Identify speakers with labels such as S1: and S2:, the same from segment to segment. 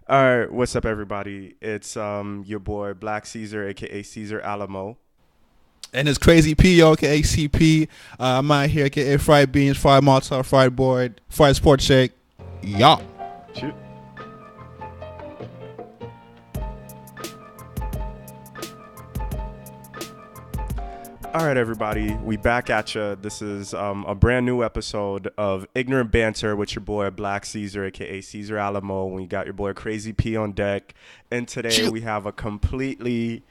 S1: All right, what's up, everybody? It's your boy Black Caesar, aka Caesar Alamo.
S2: And it's Crazy P, aka CP. I'm out here, aka Fried Beans, Fried Malta, Fried Board, Fried Sport Shake. Yeah.
S1: Shoot. All right, everybody, we back at you. This is a brand new episode of Ignorant Banter with your boy Black Caesar, aka Caesar Alamo. We got your boy Crazy P on deck, and today
S2: Chill.
S1: we have a completely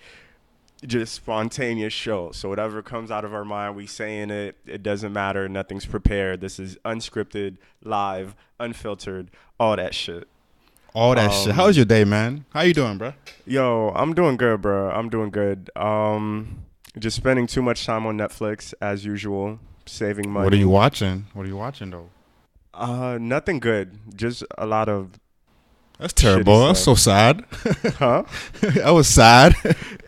S1: just spontaneous show. So whatever comes out of our mind, we saying it. It doesn't matter. Nothing's prepared. This is unscripted, live, unfiltered, all that shit.
S2: All that shit. How was
S1: Um,
S2: your day, man? How you doing, bro?
S1: Yo, I'm doing good, bro. I'm doing good. Just spending too much time on Netflix as usual, saving
S2: What are you
S1: money.
S2: watching? What are you watching, though?
S1: Nothing good. Just a lot of
S2: That's
S1: shitty
S2: terrible. That's
S1: stuff.
S2: so sad.
S1: Huh?
S2: That was sad.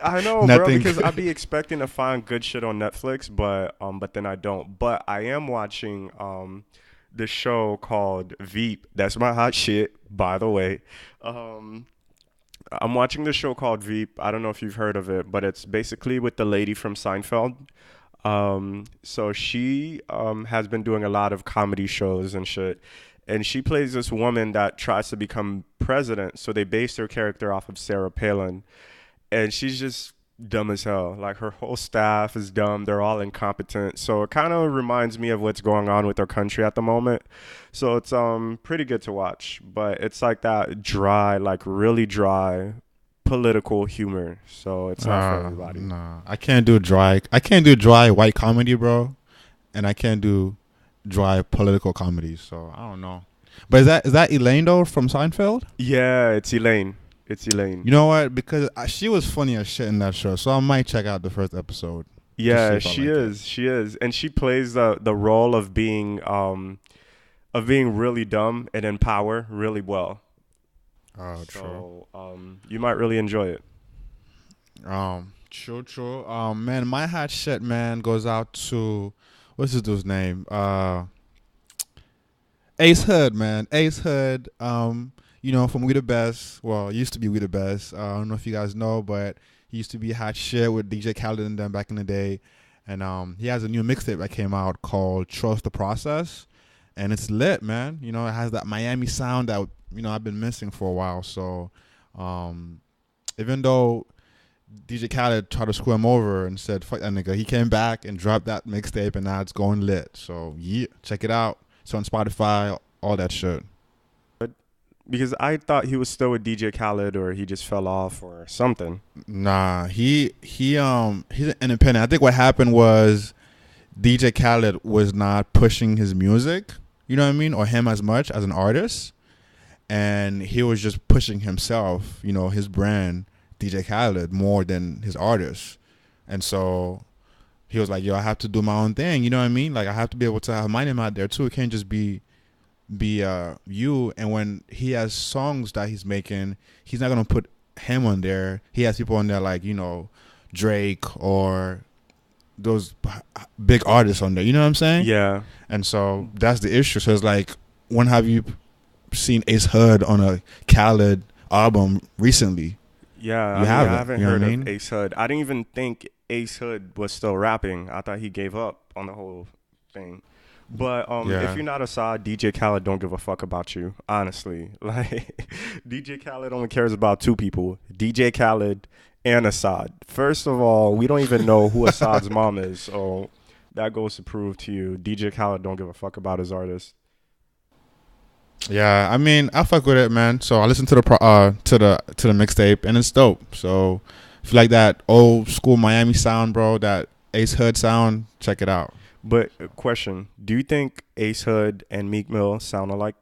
S1: I know, bro,
S2: Nothing.
S1: because I be expecting to find good shit on Netflix, but then I don't. But I am watching the show called Veep. That's my hot shit, by the way. Um, I'm watching the show called Veep. I don't know if you've heard of it, but it's basically with the lady from Seinfeld. So she has been doing a lot of comedy shows and shit. And she plays this woman that tries to become president. So they based her character off of Sarah Palin. And she's just dumb as hell. Like her whole staff is dumb. They're all incompetent. So it kind of reminds me of what's going on with our country at the moment. So it's pretty good to watch, but it's like that dry, like really dry political humor. So it's not for everybody.
S2: Nah. I can't do dry. I can't do dry white comedy, bro. And I can't do dry political comedy. So I don't know. But is that Elaine though from Seinfeld?
S1: Yeah, it's Elaine. It's Elaine.
S2: You know what? Because she was funny as shit in that show, so I might check out the first episode to see
S1: Yeah,
S2: if I
S1: she
S2: like it.
S1: is. She is, and she plays the role of being really dumb and in power really well.
S2: Oh, true.
S1: So you might really enjoy it.
S2: True. Man, my hot shit, man, goes out to what's this dude's name? Ace Hood, man. Ace Hood. From We the Best. Well, used to be We the Best. I don't know if you guys know, but he used to be hot shit with DJ Khaled and them back in the day. And he has a new mixtape that came out called Trust the Process. And it's lit, man. It has that Miami sound that, I've been missing for a while. So um, even though DJ Khaled tried to screw him over and said, fuck that nigga, he came back and dropped that mixtape and now it's going lit. So yeah, check it out. It's on Spotify, all that shit.
S1: Because I thought he was still with DJ Khaled or he just fell off or something.
S2: Nah, he's an independent. I think what happened was DJ Khaled was not pushing his music, you know what I mean, or him as much as an artist, and he was just pushing himself, his brand, DJ Khaled, more than his artist, and so he was like, "Yo, I have to do my own thing," you know what I mean? Like I have to be able to have my name out there too. It can't just be you. And when he has songs that he's making, he's not gonna put him on there. He has people on there like Drake or those big artists on there. You know what I'm saying?
S1: Yeah.
S2: And so that's the issue. So it's like, when have you seen Ace Hood on a Khaled album recently?
S1: Yeah, I
S2: You
S1: mean, I
S2: haven't.
S1: haven't
S2: You know
S1: heard
S2: what I
S1: of
S2: mean?
S1: Ace Hood. I didn't even think Ace Hood was still rapping. I thought he gave up on the whole thing. But if
S2: Yeah.
S1: you're not Assad, DJ Khaled don't give a fuck about you, honestly. Like DJ Khaled only cares about two people, DJ Khaled and Assad. First of all, we don't even know who Assad's mom is, so that goes to prove to you DJ Khaled don't give a fuck about his artist.
S2: Yeah, I mean, I fuck with it, man. So I listened to the mixtape, and it's dope. So if you like that old school Miami sound, bro, that Ace Hood sound, check it out.
S1: But question, do you think Ace Hood and Meek Mill sound alike?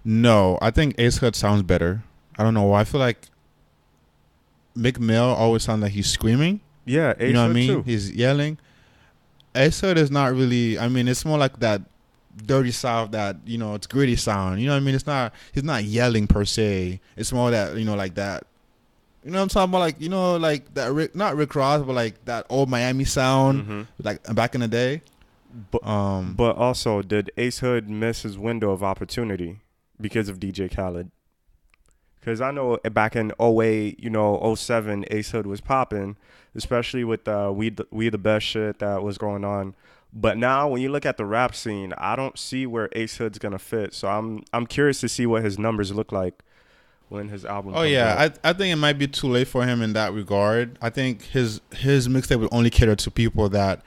S2: No, I think Ace Hood sounds better. I don't know why. I feel like Mick Mill always sounds like he's screaming.
S1: Yeah,
S2: You
S1: Ace
S2: know what I
S1: Hood
S2: mean?
S1: too.
S2: He's yelling. Ace Hood is not really. I mean, it's more like that dirty south, that it's gritty sound. You know what I mean? It's not. He's not yelling per se. It's more that like that. You know what I'm talking about? Like like that. Not Rick Ross, but like that old Miami sound,
S1: hmm
S2: like back in the day.
S1: But
S2: Um,
S1: but also, did Ace Hood miss his window of opportunity because of DJ Khaled? Because I know back in '08, '07, Ace Hood was popping, especially with the We the Best shit that was going on. But now when you look at the rap scene, I don't see where Ace Hood's gonna fit. So I'm curious to see what his numbers look like when his album
S2: Oh
S1: comes
S2: yeah,
S1: out.
S2: I think it might be too late for him in that regard. I think his mixtape would only cater to people that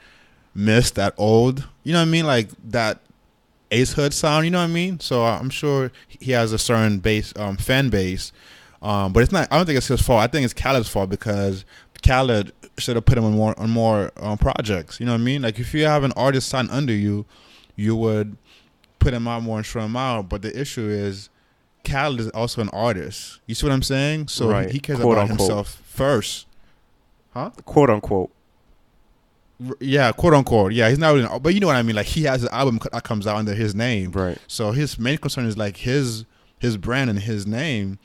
S2: miss that old, you know what I mean, like that Ace Hood sound, you know what I mean. So I'm sure he has a certain fan base, but it's not. I don't think it's his fault. I think it's Khaled's fault because Khaled should have put him on more projects. You know what I mean? Like if you have an artist signed under you, you would put him out more and show him out. But the issue is Khaled is also an artist. You see what I'm saying? So
S1: Right.
S2: he cares
S1: Quote
S2: about
S1: unquote.
S2: himself first. Huh?
S1: Quote unquote.
S2: Yeah, quote unquote. Yeah, he's not really, but you know what I mean. Like he has an album that comes out under his name,
S1: Right.
S2: so his main concern is like his brand and his name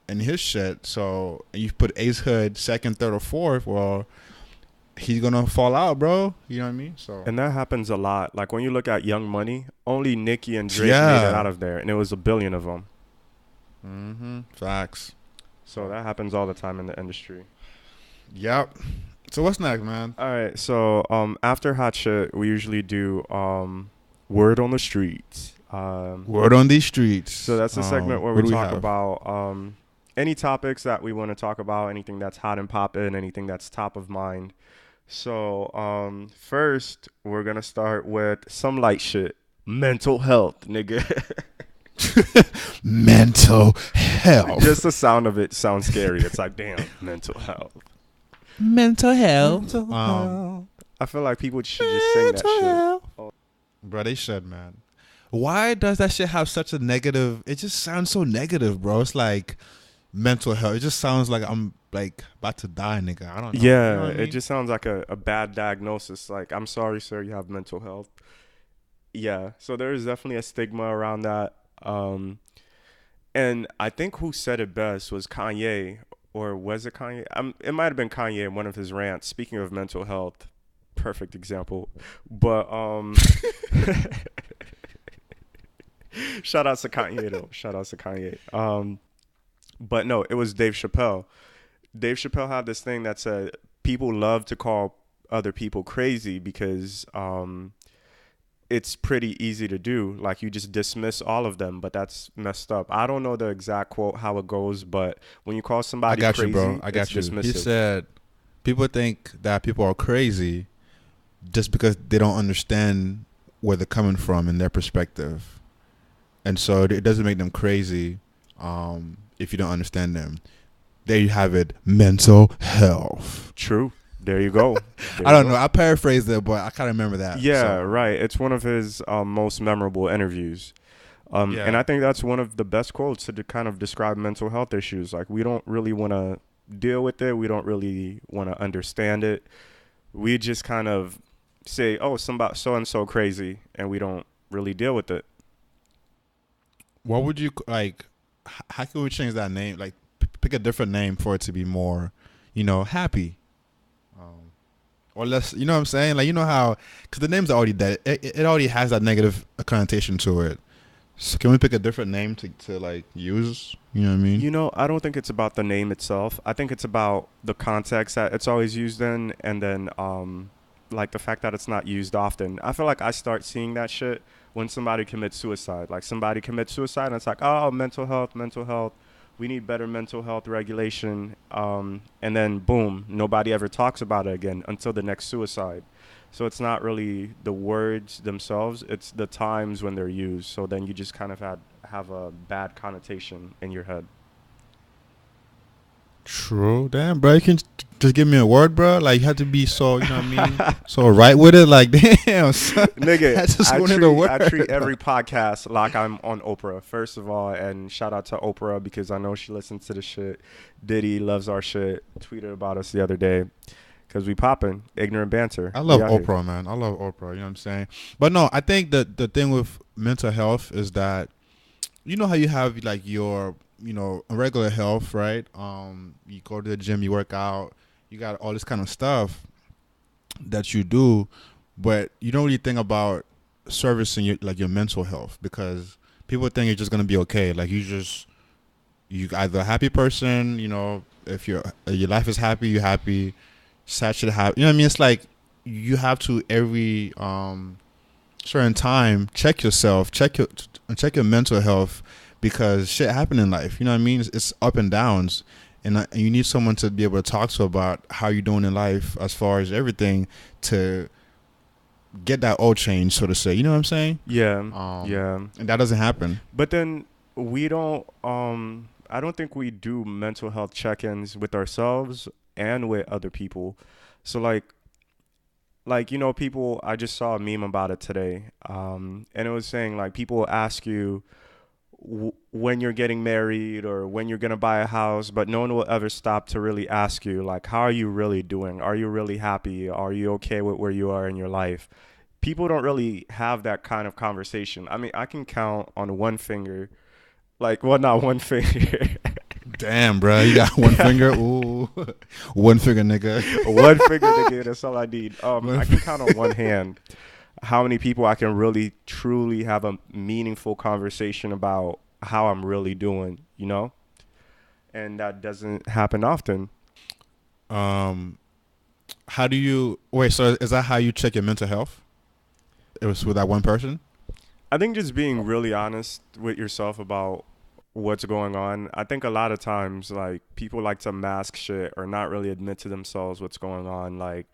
S2: and his shit. So you put Ace Hood second, third, or fourth. Well, he's gonna fall out, bro. You know what I mean? So
S1: And that happens a lot. Like when you look at Young Money, only Nicki and Drake made
S2: yeah,
S1: it out of there, and it was a billion of them.
S2: facts.
S1: So that happens all the time in the industry.
S2: Yep. So what's next, man?
S1: All right. So after hot shit, we usually do word on the streets.
S2: Word on these streets.
S1: So that's the segment where
S2: what
S1: we
S2: do
S1: talk
S2: have?
S1: about any topics that we want to talk about, anything that's hot and poppin', anything that's top of mind. So first we're gonna start with some light shit. Mental health, nigga.
S2: Mental health.
S1: Just the sound of it sounds scary. It's like, damn, mental health.
S2: Mental health.
S1: I feel like people should just sing that shit.
S2: Bro, they should, man. Why does that shit have such a negative? It just sounds so negative, bro. It's like mental health. It just sounds like I'm like about to die, nigga. I don't know.
S1: Yeah,
S2: You know what I mean?
S1: it just sounds like a bad diagnosis. Like, I'm sorry, sir, you have mental health. Yeah, so there is definitely a stigma around that. And I think who said it best was Kanye, or was it Kanye? It might have been Kanye in one of his rants. Speaking of mental health, perfect example. But shout out to Kanye though. Shout out to Kanye. But no, it was Dave Chappelle. Dave Chappelle had this thing that said people love to call other people crazy because it's pretty easy to do. Like you just dismiss all of them, but that's messed up. I don't know the exact quote how it goes, but when you call
S2: I
S1: somebody
S2: got
S1: crazy,
S2: you, bro. I got
S1: it's
S2: you.
S1: dismissive.
S2: He said people think that people are crazy just because they don't understand where they're coming from in their perspective, and so it doesn't make them crazy if you don't understand them. There you have it. Mental health.
S1: True. There you go.
S2: I don't know. I paraphrased it, but I kind of remember that.
S1: Yeah,
S2: so.
S1: right. It's one of his most memorable interviews.
S2: Yeah.
S1: And I think that's one of the best quotes to kind of describe mental health issues. Like, we don't really want to deal with it. We don't really want to understand it. We just kind of say, oh, somebody so-and-so crazy, and we don't really deal with it.
S2: What would you like? How can we change that name? Like, pick a different name for it to be more, happy. Or less, you know what I'm saying? Like, you know how, because the name's already dead. It already has that negative connotation to it. So can we pick a different name to like use? You know what I mean?
S1: I don't think it's about the name itself. I think it's about the context that it's always used in, and then like the fact that it's not used often. I feel like I start seeing that shit when somebody commits suicide. Like somebody commits suicide, and it's like, oh, mental health, mental health. We need better mental health regulation. And then boom, nobody ever talks about it again until the next suicide. So it's not really the words themselves, it's the times when they're used. So then you just kind of have a bad connotation in your head.
S2: True. Damn, bro. You can just give me a word, bro. Like, you have to be so, you know what I mean? So right with it. Like, damn, son.
S1: Nigga,
S2: That's just one of the words.
S1: I treat every podcast like I'm on Oprah, first of all. And shout out to Oprah because I know she listens to the shit. Diddy loves our shit. Tweeted about us the other day. Because we popping. Ignorant banter.
S2: I love
S1: We out here.
S2: Oprah, man. I love Oprah. You know what I'm saying? But no, I think the thing with mental health is that, you know how you have like your, regular health, right? You go to the gym, you work out, you got all this kind of stuff that you do, but you don't really think about servicing your mental health because people think you're just gonna be okay. Like you just You either a happy person, you know, if your life is happy, you're happy. Sad shit happen. You know what I mean? It's like you have to every certain time check yourself, check your mental health because shit happen in life. You know what I mean? It's up and downs, and you need someone to be able to talk to about how you're doing in life as far as everything to get that old change, so to say. You know what I'm saying?
S1: Yeah, yeah.
S2: And that doesn't happen.
S1: But then we don't. I don't think we do mental health check-ins with ourselves and with other people. So like people. I just saw a meme about it today. And it was saying like people will ask you when you're getting married or when you're gonna buy a house, but no one will ever stop to really ask you like, how are you really doing? Are you really happy? Are you okay with where you are in your life? People don't really have that kind of conversation. I mean, I can count on one finger, like, well, not one finger.
S2: Damn, bro, you got one finger. Ooh, one finger, nigga.
S1: One finger to get. That's all I need. I can count on one hand how many people I can really truly have a meaningful conversation about how I'm really doing, and that doesn't happen often.
S2: Um, how do you wait? So is that how you check your mental health? It was with that one person.
S1: I think just being really honest with yourself about what's going on. I think a lot of times like people like to mask shit or not really admit to themselves what's going on. Like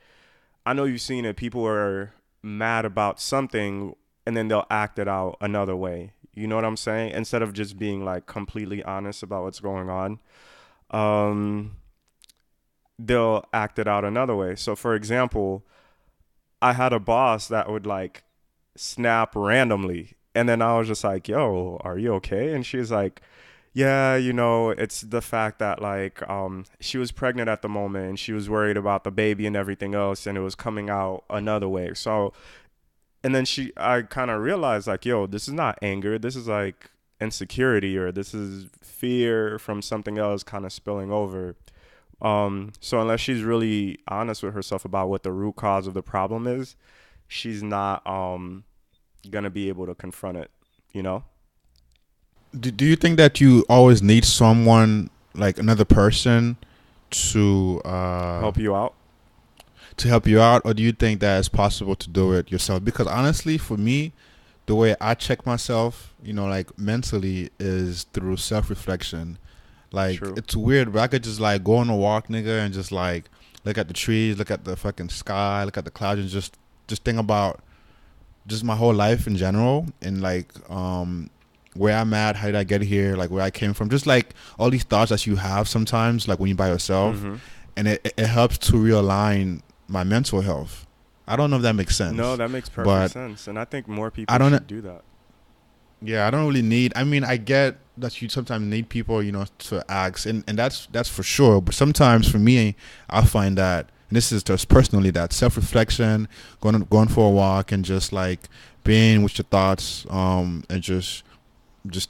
S1: I know you've seen it. People are mad about something and then they'll act it out another way. You know what I'm saying? Instead of just being like completely honest about what's going on, um, they'll act it out another way. So, for example, I had a boss that would like snap randomly. And then I was just like, yo, are you okay? And she's like, yeah, it's the fact that like she was pregnant at the moment and she was worried about the baby and everything else and it was coming out another way. So and then I kind of realized like, yo, this is not anger. This is like insecurity or this is fear from something else kind of spilling over. So unless she's really honest with herself about what the root cause of the problem is, she's not gonna be able to confront it, you know?
S2: Do you think that you always need someone like another person to
S1: Help you out.
S2: help you out, or do you think that it's possible to do it yourself? Because honestly, for me, the way I check myself, you know, like mentally, is through self reflection. Like
S1: True.
S2: it's weird, but I could just like go on a walk, nigga, and just like look at the trees, look at the fucking sky, look at the clouds, and just think about just my whole life in general, and like where I'm at, how did I get here, like where I came from, just like all these thoughts that you have sometimes, like when you're by yourself,
S1: Mm-hmm.
S2: and it helps to realign my mental health. I don't know if that makes
S1: No,
S2: sense,
S1: that makes perfect
S2: but
S1: sense, and I think more
S2: I
S1: people
S2: don't.
S1: should do that.
S2: Yeah, I don't really need. I mean, I get that you sometimes need people, you know, to ask, and that's for sure. But sometimes for me, I find that, and this is just personally, that self reflection, going for a walk, and just like being with your thoughts, and just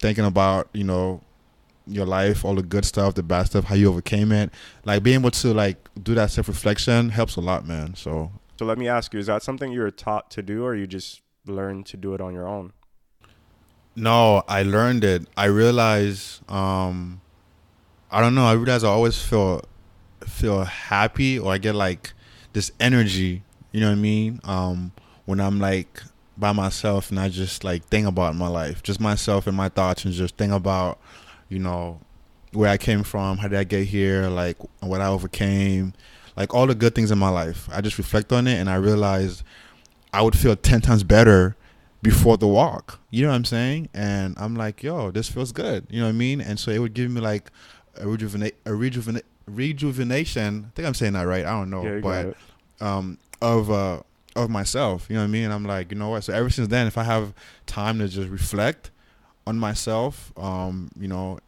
S2: thinking about, you know, your life, all the good stuff, the bad stuff, how you overcame it, like being able to like do that self reflection helps a lot, man. So
S1: So let me ask you, is that something you were taught to do or you just learned to do it on your own?
S2: no, I learned it. I realize, I don't know. I realize I always feel happy, or I get like this energy, you know what I mean? When I'm like by myself and I just like think about my life, just myself and my thoughts, and just think about, you know, where I came from, how did I get here, like what I overcame, like all the good things in my life. I just reflect on it and I realized I would feel 10 times better before the walk. You know what I'm saying? And I'm like, yo, this feels good. You know what I mean? And so it would give me like rejuvenation. I think I'm saying that right. I don't know,
S1: Yeah, you got
S2: but
S1: it.
S2: um, of myself. You know what I mean? And I'm like, you know what? So ever since then, if I have time to just reflect on myself, you know,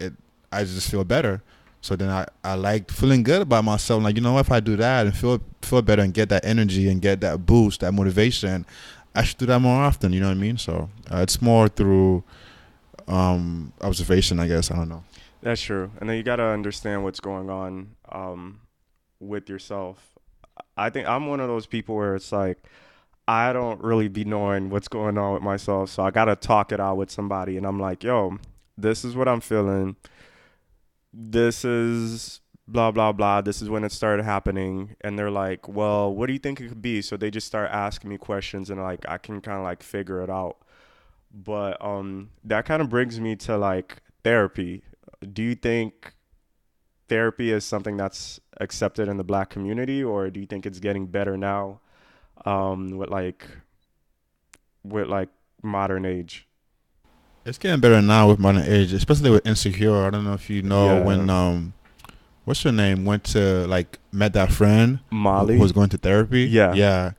S2: I just feel better. So then I like feeling good about myself. Like, you know what, if I do that and feel better and get that energy and get that boost, that motivation, I should do that more often. You know what I mean? So it's more through observation, I guess. I don't know.
S1: That's true. And then you got to understand what's going on with yourself. I think I'm one of those people where it's like I don't really be knowing what's going on with myself, so I got to talk it out with somebody and I'm like, "Yo, this is what I'm feeling. this is blah blah blah, this is when it started happening, and they're like, well, what do you think it could be? So they just start asking me questions, and like I can kind of like figure it out. But that kind of brings me to like therapy. Do you think therapy is something that's accepted in the black community, or do you think it's getting better now, with like modern age?
S2: It's getting better now with modern age, especially with Insecure. I don't know if you know
S1: Yeah.
S2: when what's her name went to like met that friend who was
S1: Molly.
S2: going to therapy.
S1: Yeah.
S2: Yeah,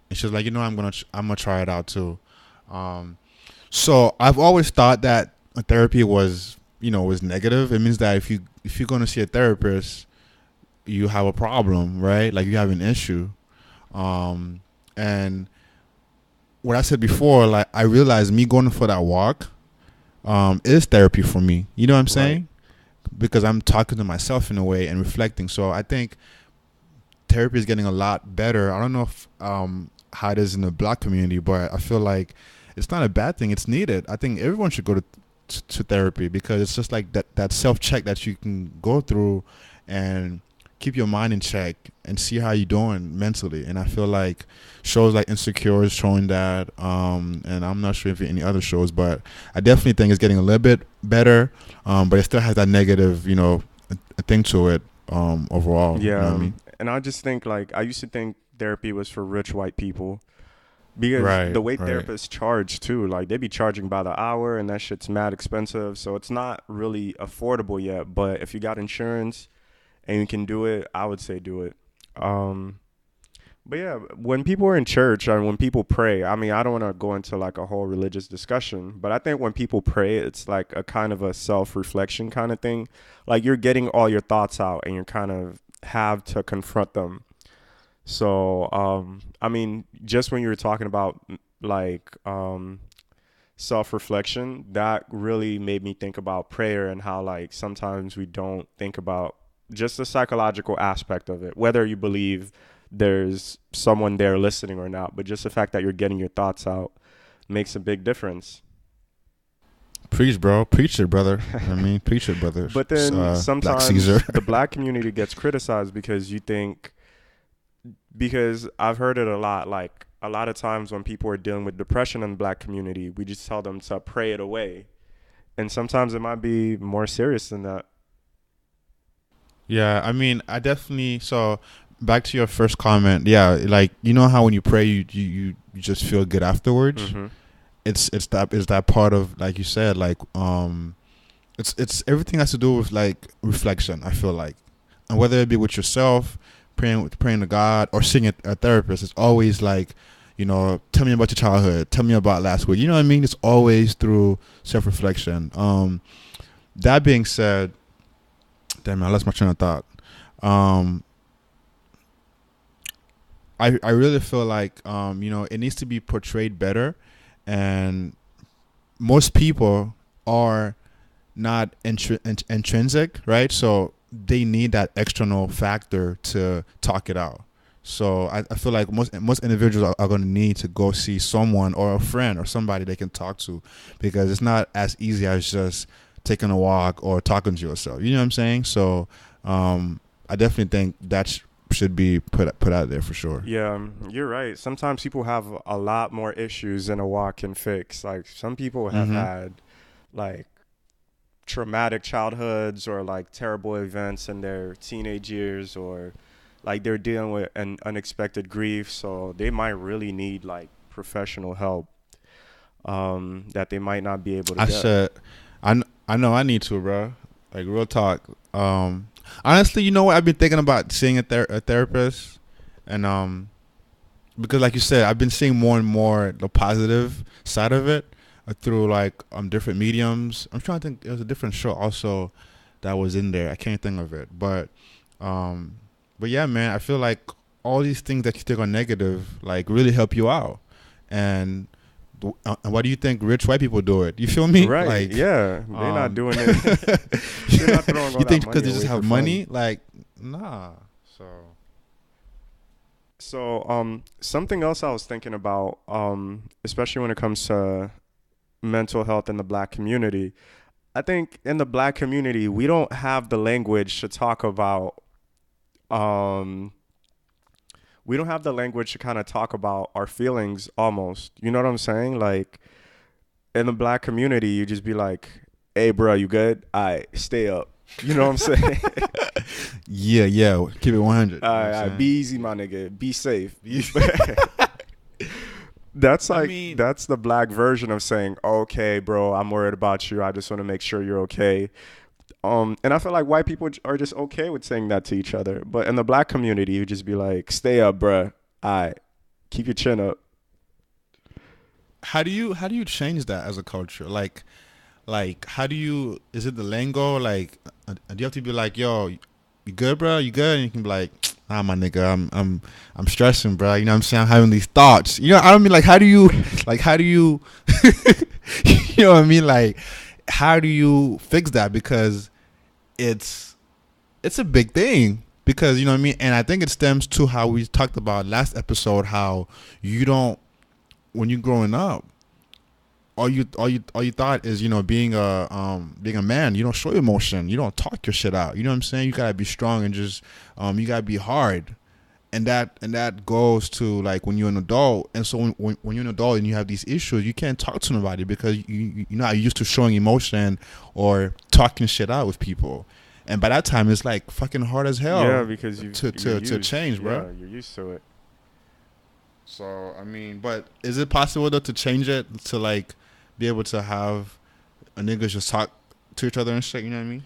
S2: and she was like, I'm gonna try it out too. Um, so I've always thought that therapy was negative. It means that if you're going to see a therapist, you have a problem, right? Like you have an issue. Um, and what I said before, like I realized me going for that walk is therapy for me. You know what I'm
S1: Right.
S2: saying? Because I'm talking to myself in a way and reflecting. So I think therapy is getting a lot better. I don't know if how it is in the black community, but I feel like it's not a bad thing. It's needed. I think everyone should go to therapy because it's just like that self check that you can go through and keep your mind in check and see how you're doing mentally. And I feel like shows like Insecure is showing that. And I'm not sure if any other shows, but I definitely think it's getting a little bit better. But it still has that negative, a thing to it. Overall, you know what I
S1: Yeah.
S2: mean?
S1: And I just think like I used to think therapy was for rich white people because
S2: Right,
S1: the way
S2: right.
S1: therapists charge too, like they be charging by the hour and that shit's mad expensive. So it's not really affordable yet. But if you got insurance and you can do it, I would say do it. Um, but yeah, when people are in church and when people pray, I mean, I don't want to go into like a whole religious discussion, but I think when people pray, it's like a kind of a self reflection kind of thing. Like you're getting all your thoughts out and you're kind of have to confront them. So, I mean, just when you were talking about like self reflection, that really made me think about prayer and how like sometimes we don't think about just the psychological aspect of it, whether you believe there's someone there listening or not, but just the fact that you're getting your thoughts out makes a big difference.
S2: Preach, bro. Preach it, brother. I mean, preach it, brother.
S1: But then
S2: Black Caesar.
S1: sometimes the black community gets criticized because you think, because I've heard it a lot, like a lot of times when people are dealing with depression in the black community, we just tell them to pray it away. And sometimes it might be more serious than that.
S2: Yeah, I mean, I definitely. So back to your first comment. Yeah, like how when you pray, you just feel good afterwards.
S1: Mm-hmm.
S2: It's that part of like you said, like it's everything has to do with like reflection. I feel like, and whether it be with yourself, praying to God, or seeing a therapist, it's always like, tell me about your childhood, tell me about last week. You know what I mean? It's always through self reflection. That being said, damn, I lost my train of thought. Um, I really feel like it needs to be portrayed better, and most people are not intrinsic, right? So they need that external factor to talk it out. So I feel like most individuals are going to need to go see someone or a friend or somebody they can talk to, because it's not as easy as just taking a walk or talking to yourself. You know what I'm saying? So I definitely think that should be put out there for sure.
S1: Yeah, you're right. Sometimes people have a lot more issues than a walk can fix. Like some people have
S2: Mm-hmm.
S1: had like traumatic childhoods or like terrible events in their teenage years, or like they're dealing with an unexpected grief, so they might really need like professional help that they might not be able to
S2: I
S1: get.
S2: said, I know I need to, bro. Like real talk. Honestly, you know what? I've been thinking about seeing a therapist, and because like you said, I've been seeing more and more the positive side of it through like different mediums. I'm trying to think. There was a different show also that was in there. I can't think of it, um, but yeah, man, I feel like all these things that you think are negative like really help you out, and why do you think rich white people do it? You feel me?
S1: Right,
S2: Like,
S1: yeah, they're not
S2: um,
S1: doing it. They're not throwing all
S2: you
S1: that
S2: think because
S1: money
S2: they just
S1: away for
S2: have
S1: fun.
S2: money? Like, nah. So,
S1: So something else I was thinking about, especially when it comes to mental health in the black community, I think in the black community, we don't have the language to talk about um we don't have the language to kind of talk about our feelings almost. You know what I'm saying? Like in the black community, you just be like, "Hey, bro, you good? I stay up." You know what I'm saying?
S2: Yeah, yeah. Keep it 100. You know what I'm
S1: Be
S2: saying?
S1: easy, my nigga. Be safe. That's
S2: I
S1: like
S2: mean,
S1: that's the black version of saying, "Okay, bro, I'm worried about you. I just want to make sure you're okay." And I feel like white people are just okay with saying that to each other, but in the black community, you just be like, "Stay up, bruh. I keep your chin up."
S2: how do you change that as a culture? Like, how do you? Is it the lingo? Like, do you have to be like, "Yo, you good, bro? You good?" And you can be like, "Nah, my nigga, I'm stressing, bro. You know what I'm saying? I'm having these thoughts. You know, I don't mean like, how do you, like, how do you, you know what I mean? Like, how do you fix that? Because it's it's a big thing. Because you know what I mean, and I think it stems to how we talked about last episode. How you don't, when you're growing up, all you thought is, you know, being a man, you don't show emotion, you don't talk your shit out, you know what I'm saying? You gotta be strong and just you gotta be hard. And that goes to like when you're an adult. And so when you're an adult and you have these issues, you can't talk to nobody because you're not used to showing emotion or talking shit out with people. And by that time it's like fucking hard as
S1: Yeah,
S2: hell
S1: because you're
S2: to
S1: used.
S2: change, bro.
S1: Yeah, you're used to it.
S2: So I mean, but is it possible though to change it to like be able to have a niggas just talk to each other and shit? You know what I mean?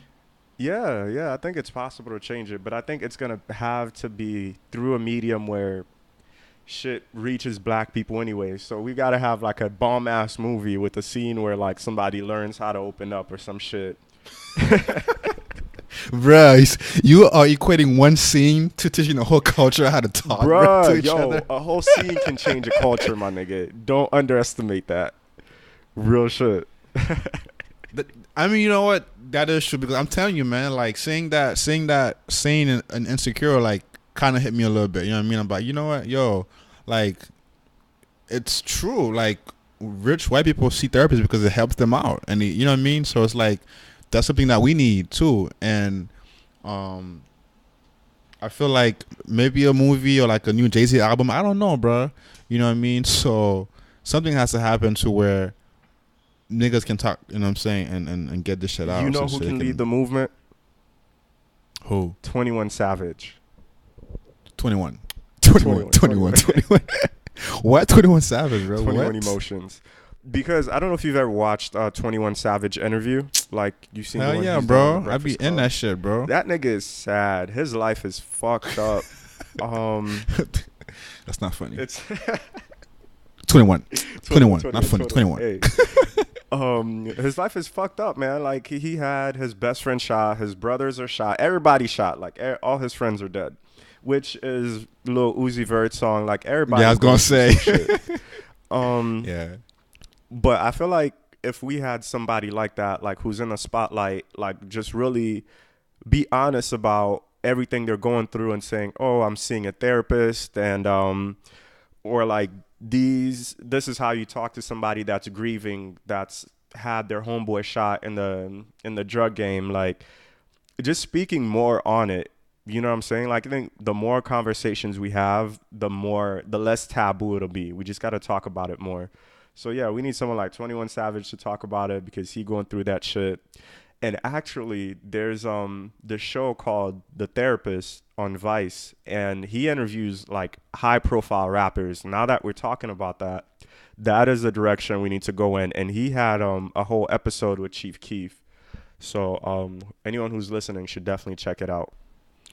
S1: Yeah, yeah, I think it's possible to change it, but I think it's gonna have to be through a medium where shit reaches black people anyway. So we gotta have like a bomb ass movie with a scene where like somebody learns how to open up or some shit.
S2: Bruh, you are equating one scene to teaching the whole culture how to talk, bruh, to
S1: Bruh,
S2: each
S1: yo,
S2: other.
S1: a whole scene can change a culture, my nigga. Don't underestimate that. Real shit.
S2: I mean, you know what? That is true because I'm telling you, man. Like seeing that scene in Insecure, like kind of hit me a little bit. You know what I mean? I'm like, you know what, yo, like it's true. Like rich white people see therapists because it helps them out, and you know what I mean. So it's like that's something that we need too. And um, I feel like maybe a movie or like a new Jay-Z album. I don't know, bro. You know what I mean? So something has to happen to where niggas can talk, you know what I'm saying, and get this shit
S1: You
S2: out
S1: know
S2: so
S1: who
S2: they
S1: can lead
S2: can.
S1: the movement?
S2: Who?
S1: 21 Savage.
S2: 21. 21.
S1: 21,
S2: 21.
S1: 21.
S2: 21. What? 21 Savage, bro?
S1: 21
S2: What?
S1: Emotions. Because I don't know if you've ever watched 21 Savage interview. Like, you've seen the
S2: Hell
S1: one
S2: yeah,
S1: he's done on The
S2: bro. I be
S1: Breakfast
S2: in
S1: Club.
S2: that shit, bro.
S1: That nigga is sad. His life is fucked up. Um,
S2: That's not funny.
S1: it's
S2: 21. 21.
S1: 21,
S2: Not funny. 21.
S1: Hey. His life is fucked up, man. Like he had his best friend shot, his brothers are shot, everybody shot. Like all his friends are dead, which is Lil Uzi Vert song. Like everybody.
S2: Yeah, I was gonna
S1: goes through
S2: say.
S1: some shit.
S2: Yeah.
S1: But I feel like if we had somebody like that, like who's in the spotlight, like just really be honest about everything they're going through and saying, "Oh, I'm seeing a therapist," and or like this is how you talk to somebody that's grieving, that's had their homeboy shot in the drug game. Like just speaking more on it. You know what I'm saying? Like I think the more conversations we have, the less taboo it'll be. We just got to talk about it more. So yeah, we need someone like 21 Savage to talk about it because he going through that shit. And actually, there's the show called The Therapist on Vice, and he interviews like high profile rappers. Now that we're talking about that, that is the direction we need to go in. And he had a whole episode with Chief Keef. So anyone who's listening should definitely check it out.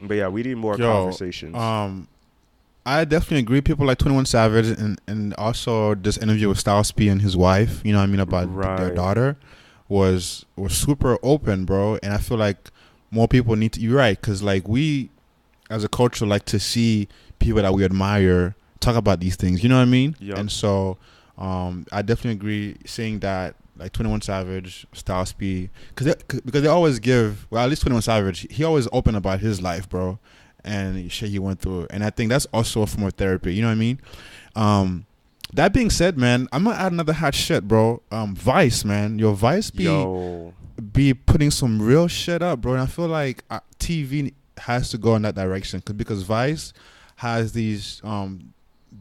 S1: But yeah, we need more
S2: Yo,
S1: conversations.
S2: I definitely agree. People like 21 Savage and also this interview with Styles P and his wife, you know what I mean, about their
S1: Right.
S2: daughter was super open, bro. And I feel like more people need to, you're right, because like we as a culture like to see people that we admire talk about these things, you know what I mean?
S1: Yep.
S2: And so I definitely agree seeing that like 21 Savage, Styles P, because they always give, well, at least 21 Savage, he always open about his life, bro, and shit he went through. And I think that's also a form of therapy, you know what I mean? That being said, man, I'm gonna add another hot shit, bro. Vice, man. Your Vice be
S1: Yo.
S2: be putting some real shit up, bro. And I feel like TV has to go in that direction because Vice has these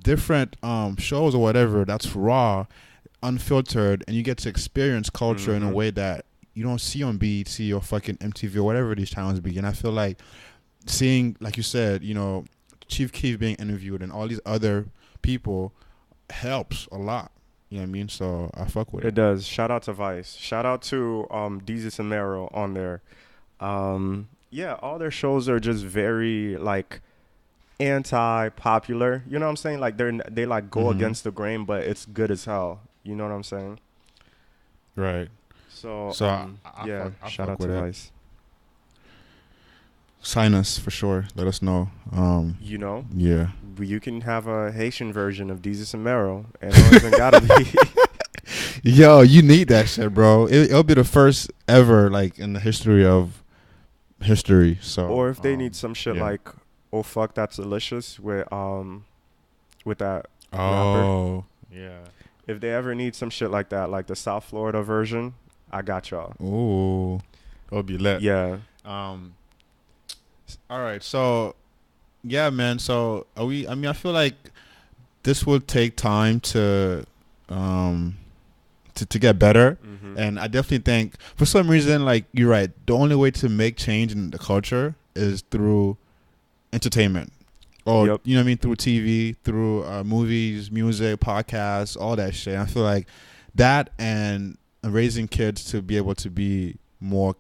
S2: different shows or whatever that's raw, unfiltered, and you get to experience culture in a way that you don't see on BET or fucking MTV or whatever these channels be. And I feel like seeing, like you said, Chief Keef being interviewed and all these other people helps a lot. You know what I mean? So I fuck with it.
S1: It does. Shout out to Vice. Shout out to Deezus and Mero on there. Yeah, all their shows are just very like anti-popular. You know what I'm saying? Like they like go against the grain, but it's good as hell. You know what I'm saying?
S2: Right.
S1: So,
S2: I
S1: shout
S2: fuck
S1: out to
S2: with it.
S1: Vice.
S2: Sign us for sure. Let us know. Yeah.
S1: You can have a Haitian version of Deezus and Mero, and it doesn't gotta be.
S2: Yo, you need that shit, bro. It'll be the first ever, like, in the history of history. So,
S1: Or if they need some shit
S2: yeah.
S1: like, "Oh fuck, that's delicious" with that rapper.
S2: Oh, yeah.
S1: If they ever need some shit like that, like the South Florida version, I got y'all.
S2: Ooh, it'll be lit.
S1: Yeah.
S2: All right. So, yeah, man. So, are we? I mean, I feel like this will take time to get better. And I definitely think for some reason, like you're right, the only way to make change in the culture is through entertainment. Or you know what I mean, through TV, through movies, music, podcasts, all that shit. And I feel like that and raising kids to be able to be more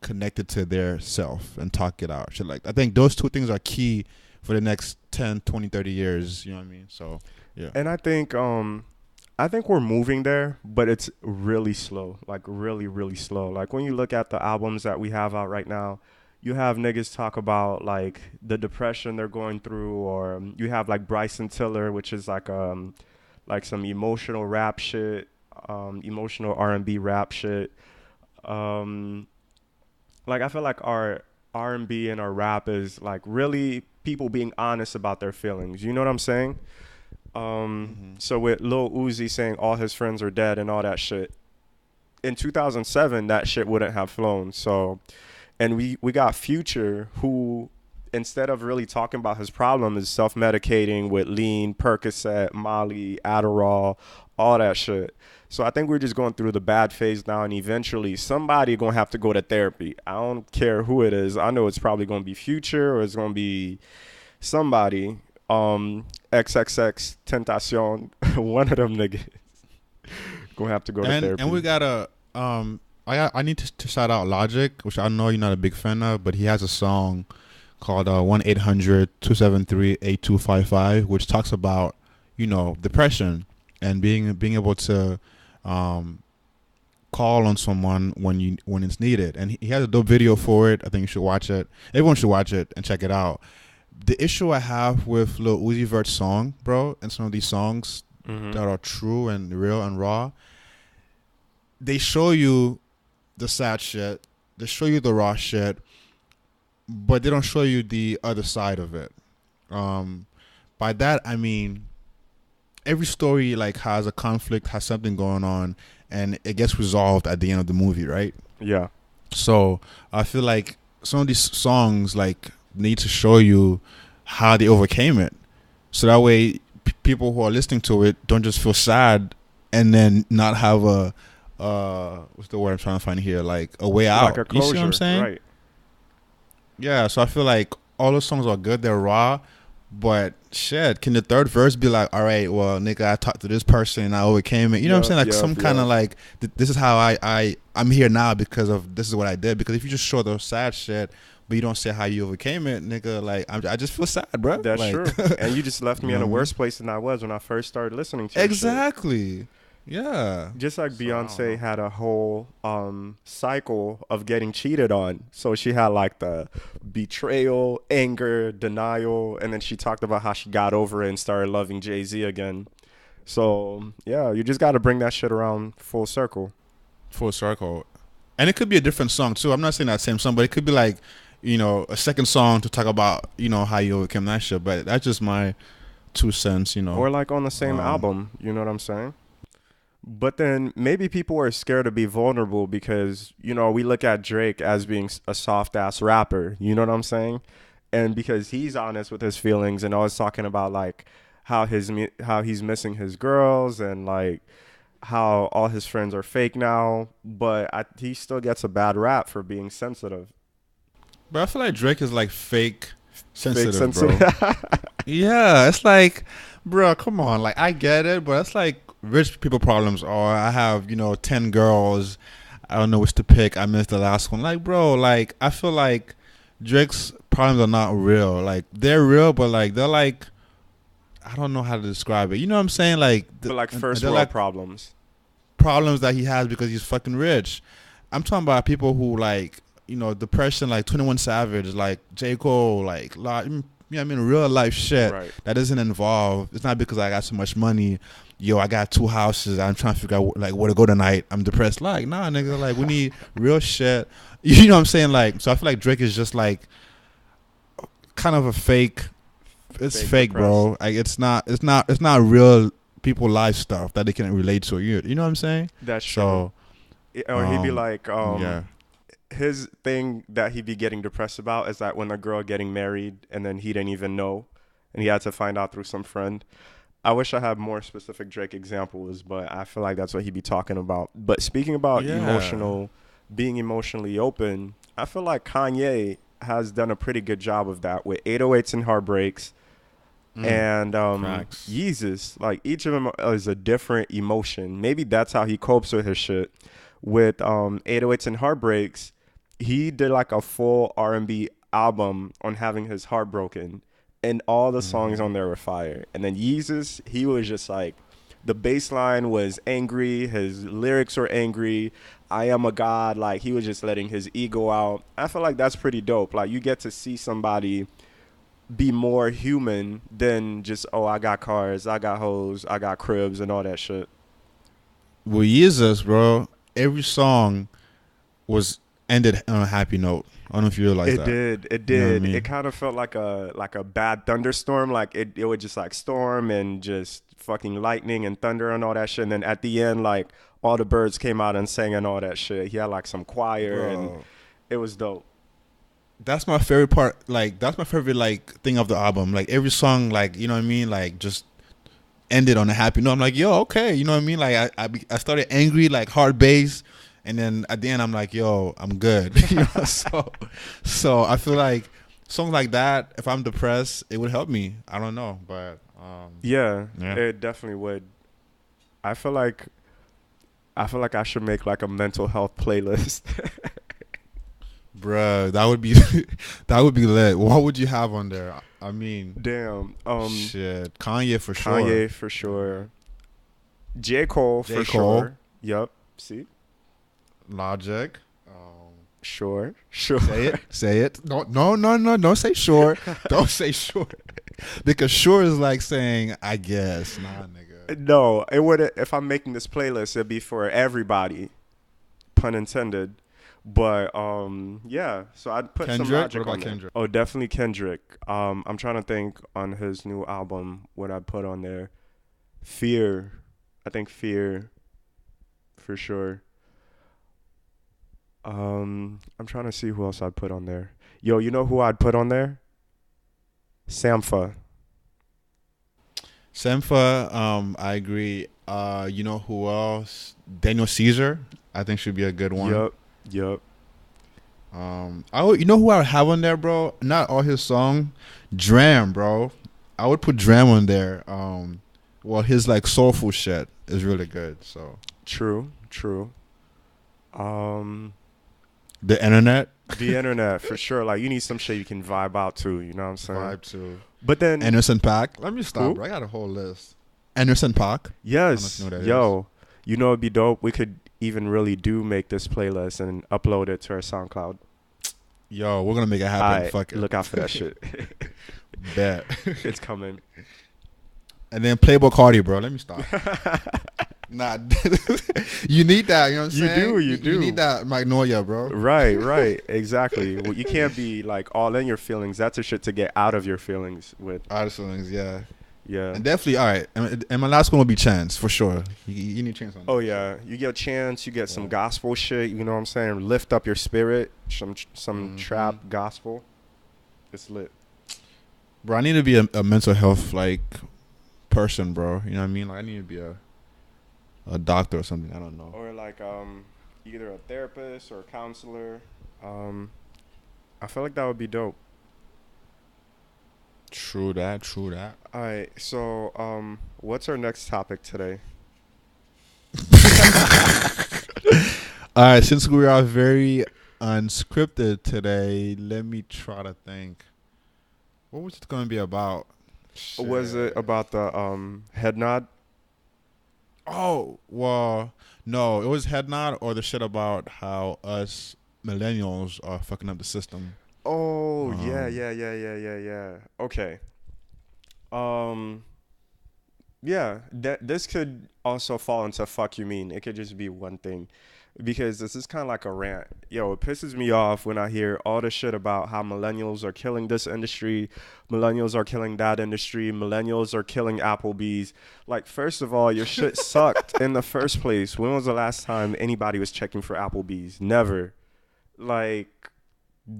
S2: connected to their self and talk it out. Shit, like I think those two things are key for the next 10, 20, 30 years, you know what I mean? So, yeah.
S1: And I think we're moving there, but it's really slow. Like really, really slow. Like when you look at the albums that we have out right now, you have niggas talk about like the depression they're going through, or you have like Bryson Tiller, which is like some emotional rap shit, emotional R&B rap shit. Like I feel like our R&B and our rap is like really people being honest about their feelings. You know what I'm saying? So with Lil Uzi saying all his friends are dead and all that shit, in 2007 that shit wouldn't have flown. So, and we got Future, who instead of really talking about his problem is self-medicating with lean, Percocet, Molly, Adderall, all that shit. So I think we're just going through the bad phase now, and eventually somebody gonna have to go to therapy. I don't care who it is. I know it's probably gonna be Future or it's gonna be somebody. XXX Tentacion, one of them niggas gonna have to go to therapy.
S2: And we gotta I need to shout out Logic, which I know you're not a big fan of, but he has a song called 1-800-273-8255, which talks about, depression and being able to call on someone when it's needed. And he has a dope video for it. I think you should watch it. Everyone should watch it and check it out. The issue I have with Lil Uzi Vert's song, bro, and some of these songs that are true and real and raw, they show you the sad shit, they show you the raw shit, but they don't show you the other side of it. By that I mean every story like has a conflict, has something going on, and it gets resolved at the end of the movie, right?
S1: Yeah.
S2: So I feel like some of these songs like need to show you how they overcame it, so that way people who are listening to it don't just feel sad and then not have a what's the word I'm trying to find here, like a way out,
S1: like a closure.
S2: You see what I'm saying?
S1: Right.
S2: Yeah, so I feel like all those songs are good, they're raw, but shit, can the third verse be like, all right, well, nigga, I talked to this person and I overcame it, you know what I'm saying? Like some kind of like this is how I'm here now because of this is what I did. Because if you just show the sad shit but you don't say how you overcame it, nigga, like I just feel sad, bro.
S1: That's
S2: like,
S1: true. And you just left me in a worse place than I was when I first started listening to
S2: exactly shit. Yeah,
S1: just like Beyonce had a whole cycle of getting cheated on. So she had like the betrayal, anger, denial, and then she talked about how she got over it and started loving Jay-Z again. So yeah, you just got to bring that shit around full circle.
S2: And it could be a different song too. I'm not saying that same song, but it could be like, a second song to talk about, how you overcame that shit. But that's just my 2 cents,
S1: Or like on the same album, you know what I'm saying? But then maybe people are scared to be vulnerable because, you know, we look at Drake as being a soft ass rapper. You know what I'm saying? And because he's honest with his feelings and always talking about like how he's missing his girls and like how all his friends are fake now, but he still gets a bad rap for being sensitive.
S2: But I feel like Drake is like fake
S1: Fake
S2: sensitive, bro.
S1: sensitive.
S2: Yeah, it's like, bro, come on. Like, I get it, but it's like rich people problems. Or I have, 10 girls. I don't know which to pick. I missed the last one. Like, bro, like, I feel like Drake's problems are not real. Like, they're real, but like, they're like, I don't know how to describe it. You know what I'm saying? Like,
S1: But like first
S2: they're
S1: world
S2: like
S1: problems.
S2: problems that he has because he's fucking rich. I'm talking about people who like, depression, like 21 Savage, like J. Cole, like, real life shit
S1: Right.
S2: that doesn't involve. It's not because I got so much money. Yo, I got 2 houses. I'm trying to figure out like where to go tonight. I'm depressed. Like, nah, nigga. Like, we need real shit. You know what I'm saying? Like, so I feel like Drake is just like kind of a fake. It's fake, bro. Like, it's not real people life stuff that they can relate to. You know what I'm saying?
S1: That's
S2: So,
S1: true. Or he'd be like,
S2: yeah.
S1: his thing that he'd be getting depressed about is that when a girl getting married and then he didn't even know and he had to find out through some friend. I wish I had more specific Drake examples, but I feel like that's what he'd be talking about. But speaking about
S2: Yeah.
S1: being emotionally open, I feel like Kanye has done a pretty good job of that with 808s and Heartbreaks and
S2: Facts.
S1: Yeezus. Like each of them is a different emotion. Maybe that's how he copes with his shit. With 808s and Heartbreaks, he did like a full R&B album on having his heart broken, and all the songs on there were fire. And then Yeezus, he was just like, the bass line was angry, his lyrics were angry. I am a god, like he was just letting his ego out. I feel like that's pretty dope. Like you get to see somebody be more human than just, oh, I got cars, I got hoes, I got cribs and all that shit.
S2: Well, Jesus, bro. Every song was ended on a happy note. I don't know if you realize
S1: It
S2: that.
S1: did. It
S2: You know what I
S1: did.
S2: mean?
S1: It kind of felt like a bad thunderstorm. Like it would just like storm and just fucking lightning and thunder and all that shit. And then at the end, like all the birds came out and sang and all that shit. He had like some choir and
S2: Bro,
S1: it was dope.
S2: that's my favorite part. Like, that's my favorite, like, thing of the album. Like, every song, like, you know what I mean? Like, just ended on a happy note. I'm like, yo, okay. You know what I mean? Like, I started angry, like, hard bass. And then at the end, I'm like, yo, I'm good. So I feel like songs like that, if I'm depressed, it would help me. I don't know. But,
S1: Yeah,
S2: yeah.
S1: it definitely would. I feel like I feel like I should make like a mental health playlist.
S2: Bruh, that would be that would be lit. What would you have on there? I mean,
S1: Damn.
S2: shit, Kanye for sure.
S1: Kanye for sure. J. Cole
S2: J.
S1: for
S2: Cole,
S1: sure. Yup. See?
S2: Logic.
S1: Sure. Sure.
S2: Say it. No. Don't say sure. Don't say sure. Because sure is like saying I guess. Nah, nigga.
S1: No, it would. If I'm making this playlist, it'd be for everybody, pun intended. But yeah. So I'd put some
S2: Kendrick. What
S1: Logic
S2: about
S1: on there.
S2: Kendrick?
S1: Oh, definitely Kendrick. I'm trying to think on his new album what I'd put on there. Fear. I think Fear, for sure. I'm trying to see who else I'd put on there. Yo, you know who I'd put on there? Sampha.
S2: Senfa. I agree. You know who else? Daniel Caesar. I think should be a good one.
S1: Yup.
S2: You know who I would have on there, bro? Not all his song, Dram, bro. I would put Dram on there. Well, his like soulful shit is really good. So
S1: True.
S2: the internet
S1: The internet, for sure. Like, you need some shit you can vibe out to, you know what I'm saying?
S2: vibe too.
S1: But then,
S2: Anderson Paak. Let me stop,
S1: Who?
S2: bro. I got a whole list. Anderson Paak.
S1: yes,
S2: I don't know who that
S1: yo, you know it'd be dope? We could even really do make this playlist and upload it to our SoundCloud.
S2: Yo, we're gonna make it happen.
S1: Alright,
S2: Fuck it.
S1: look out for that shit.
S2: Bet.
S1: It's coming.
S2: And then Playboy Cardi, bro. Let me stop. Nah, you need that. You know what I'm
S1: You
S2: saying?
S1: do, you do.
S2: You need that Magnolia, bro.
S1: Right, exactly. Well, you can't be like all in your feelings. That's a shit to get out of your feelings with.
S2: Artist feelings, yeah.
S1: Yeah.
S2: And definitely, all right. And my last one will be Chance for sure. You need Chance on
S1: Oh
S2: that.
S1: yeah, you get a chance, you get some
S2: Yeah.
S1: gospel shit. You know what I'm saying? Lift up your spirit. Some
S2: Hmm.
S1: trap gospel. It's lit.
S2: Bro, I need to be a mental health like person, bro. You know what I mean? Like I need to be a doctor or something. I don't know.
S1: Or like either a therapist or a counselor. Um, I feel like that would be dope.
S2: True that. True that.
S1: All right, so what's our next topic today?
S2: All right, since we are very unscripted today, let me try to think. What was it going to be about?
S1: Was it
S2: Shit.
S1: about the head nod?
S2: Oh, well, no, it was head nod or the shit about how us millennials are fucking up the system.
S1: Oh yeah,
S2: Um,
S1: yeah, yeah, yeah, yeah, yeah. Okay. Um, yeah, that this could also fall into fuck you mean. It could just be one thing. Because this is kind of like a rant. Yo, it pisses me off when I hear all the shit about how millennials are killing this industry, millennials are killing that industry, millennials are killing Applebee's. Like, first of all, your shit sucked in the first place. When was the last time anybody was checking for Applebee's? Never. Like,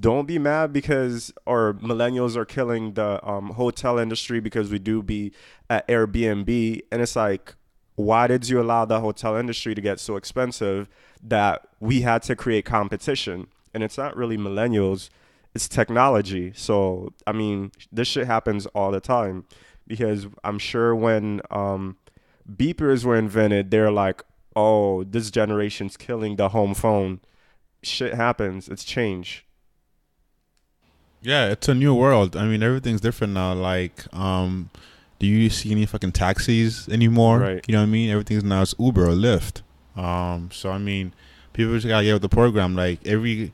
S1: don't be mad because or millennials are killing the hotel industry because we do be at Airbnb, and it's like, why did you allow the hotel industry to get so expensive that we had to create competition? And it's not really millennials, it's technology. So I mean, this shit happens all the time because I'm sure when beepers were invented, they're like, oh, this generation's killing the home phone. Shit happens, it's change.
S2: yeah, it's a new world. I mean, everything's different now. Like, do you see any fucking taxis anymore?
S1: Right.
S2: You know what I mean? Everything's now it's Uber or Lyft. So I mean, people just gotta get with the program. Like every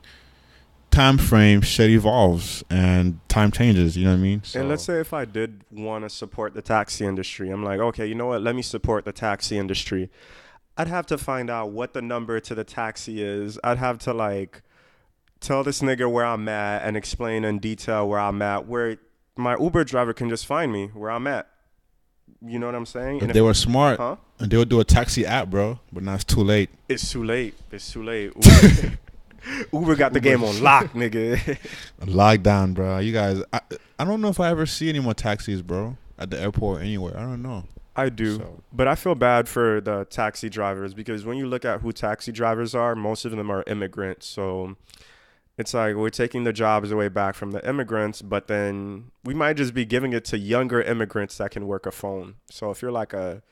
S2: time frame, shit evolves and time changes. You know what I mean?
S1: And let's
S2: So
S1: say if I did want to support the taxi industry, I'm like, okay, you know what? Let me support the taxi industry. I'd have to find out what the number to the taxi is. I'd have to like tell this nigga where I'm at and explain in detail where I'm at, where my Uber driver can just find me where I'm at. You know what I'm saying? And
S2: if they
S1: if,
S2: were smart,
S1: huh?
S2: and they would do a taxi app, bro. But now it's too late.
S1: It's too late. It's too late. Uber, Uber got the
S2: Uber
S1: game on lock, nigga.
S2: lockdown, bro. You guys, I don't know if I ever see any more taxis, bro, at the airport or anywhere. I don't know.
S1: I do.
S2: So
S1: But I feel bad for the taxi drivers because when you look at who taxi drivers are, most of them are immigrants. So it's like we're taking the jobs away back from the immigrants, but then we might just be giving it to younger immigrants that can work a phone. So if you're like a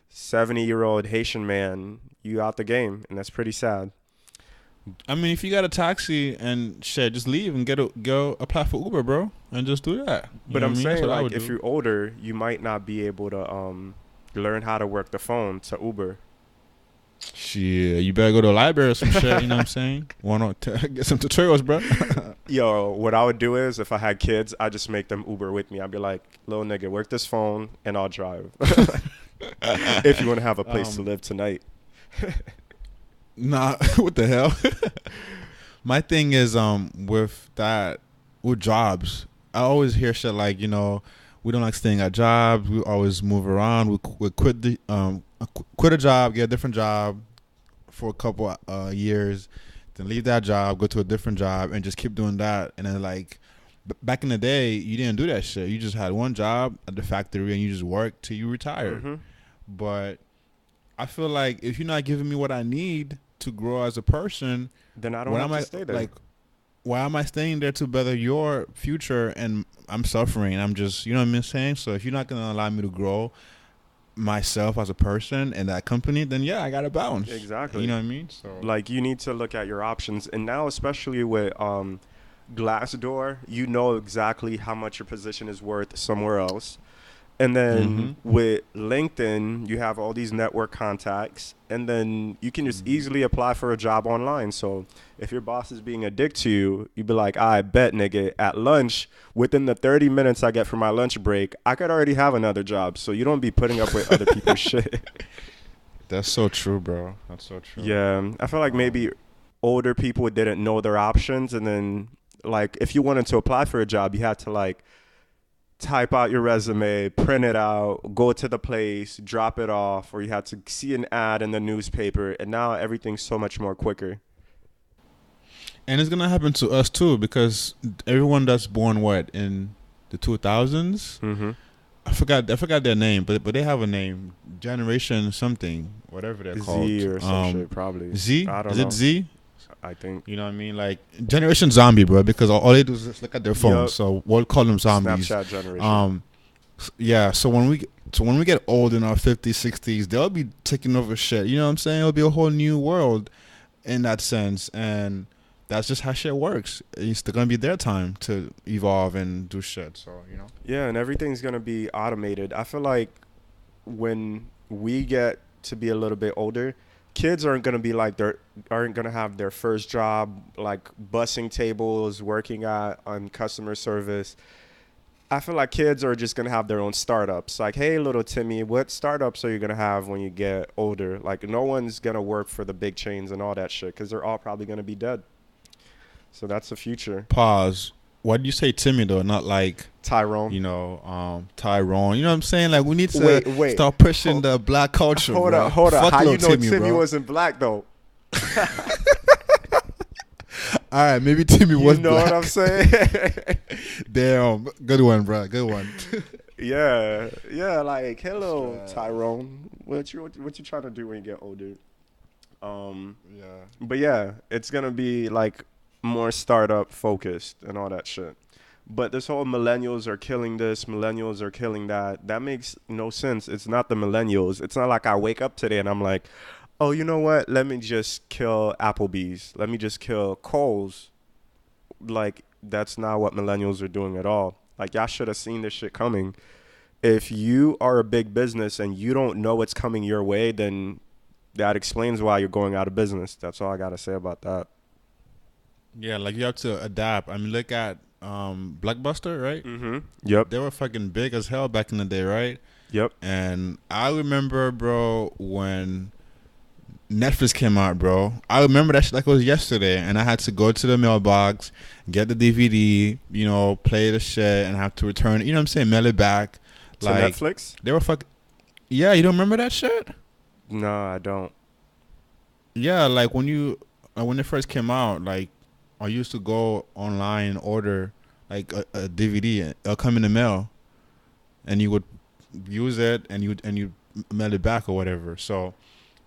S1: 70-year-old Haitian man, you out the game, and that's pretty sad.
S2: I mean, if you got a taxi and shit, just leave and go apply for Uber, bro, and just do that. You
S1: But
S2: know what
S1: I'm
S2: I mean? That's
S1: saying
S2: what I
S1: like
S2: would
S1: if
S2: do.
S1: you're older, you might not be able to learn how to work the phone to Uber.
S2: Shit, you better go to a library or some shit. You know what I'm saying? Want to get some tutorials, bro?
S1: Yo, what I would do is if I had kids, I'd just make them Uber with me. I'd be like, little nigga, work this phone and I'll drive. If you want to have a place to
S2: um,
S1: live tonight.
S2: nah, what the hell? My thing is, with that, with jobs, I always hear shit like, we don't like staying at jobs. We always move around. We quit quit a job, get a different job for a couple years, then leave that job, go to a different job, and just keep doing that. And then like back in the day, you didn't do that shit. You just had one job at the factory and you just worked till you retired.
S1: Mm-hmm.
S2: But I feel like if you're not giving me what I need to grow as a person,
S1: Then I don't
S2: what
S1: have
S2: am
S1: to
S2: I
S1: stay there.
S2: like? Why am I staying there to better your future? And I'm suffering. I'm just, you know what I'm saying. So if you're not gonna allow me to grow myself as a person and that company, then yeah, I gotta bounce. You
S1: Exactly.
S2: know what I mean? So
S1: Like you need to look at your options. And now especially with Glassdoor, you know exactly how much your position is worth somewhere else. And then
S2: mm-hmm.
S1: with LinkedIn, you have all these network contacts, and then you can just
S2: Mm-hmm.
S1: easily apply for a job online. So if your boss is being a dick to you, you'd be like, I bet, nigga, at lunch, within the 30 minutes I get from my lunch break, I could already have another job. So you don't be putting up with other people's shit.
S2: That's so true, bro. That's so true.
S1: Yeah, I feel like
S2: Um,
S1: maybe older people didn't know their options, and then like if you wanted to apply for a job, you had to like type out your resume, print it out, go to the place, drop it off, or you had to see an ad in the newspaper, and now everything's so much more quicker.
S2: And it's gonna happen to us too because everyone that's born what in the 2000s.
S1: Mm-hmm.
S2: I forgot their name, but they have a name, Generation something, whatever they're called.
S1: Z or some shit, probably.
S2: Z?
S1: I don't
S2: Is
S1: know.
S2: it Z?
S1: I think.
S2: You know what I mean? Like Generation Zombie, bro, because all they do is just look at their phones.
S1: Yup.
S2: So we'll call them zombies.
S1: Snapchat generation.
S2: Yeah. So when we get old in our 50s, 60s, they'll be taking over shit. You know what I'm saying? It'll be a whole new world in that sense, and that's just how shit works. It's gonna be their time to evolve and do shit. So
S1: Yeah, and everything's gonna be automated. I feel like when we get to be a little bit older, kids aren't gonna have their first job like bussing tables, working at on customer service. I feel like kids are just gonna have their own startups. Like, hey, little Timmy, what startups are you gonna have when you get older? Like, no one's gonna work for the big chains and all that shit because they're all probably gonna be dead. So that's the future.
S2: Pause. Why do you say Timmy though? Not like
S1: Tyrone.
S2: Tyrone. You know what I'm saying? Like we need to
S1: Wait.
S2: start pushing the black culture.
S1: Hold
S2: bro.
S1: on.
S2: Fuck
S1: How you
S2: little
S1: know
S2: Timmy,
S1: Timmy
S2: bro.
S1: wasn't black though?
S2: All right, maybe Timmy was
S1: You know
S2: black.
S1: what I'm saying?
S2: Damn, good one, bro. Good one.
S1: Yeah. Like, hello,
S2: Straight.
S1: Tyrone. What you trying to do when you get older?
S2: Yeah.
S1: But yeah, it's gonna be like more startup focused and all that shit. But this whole millennials are killing this, millennials are killing that. That makes no sense. It's not the millennials. It's not like I wake up today and I'm like, oh, you know what? Let me just kill Applebee's. Let me just kill Kohl's. Like, that's not what millennials are doing at all. Like, y'all should have seen this shit coming. If you are a big business and you don't know what's coming your way, then that explains why you're going out of business. That's all I got to say about that.
S2: Yeah, like you have to adapt. I mean, look at Blockbuster, right?
S1: Mm-hmm. Yep.
S2: They were fucking big as hell back in the day, right?
S1: Yep.
S2: And I remember, bro, when Netflix came out, bro. I remember that shit like it was yesterday, and I had to go to the mailbox, get the DVD, play the shit, and have to return it. You know what I'm saying? Mail it back.
S1: To
S2: Like
S1: Netflix?
S2: they were Yeah, you don't remember that shit?
S1: No, I don't.
S2: Yeah, like when it first came out, like I used to go online and order like a DVD. It'll come in the mail, and you would use it, and you mail it back or whatever. So,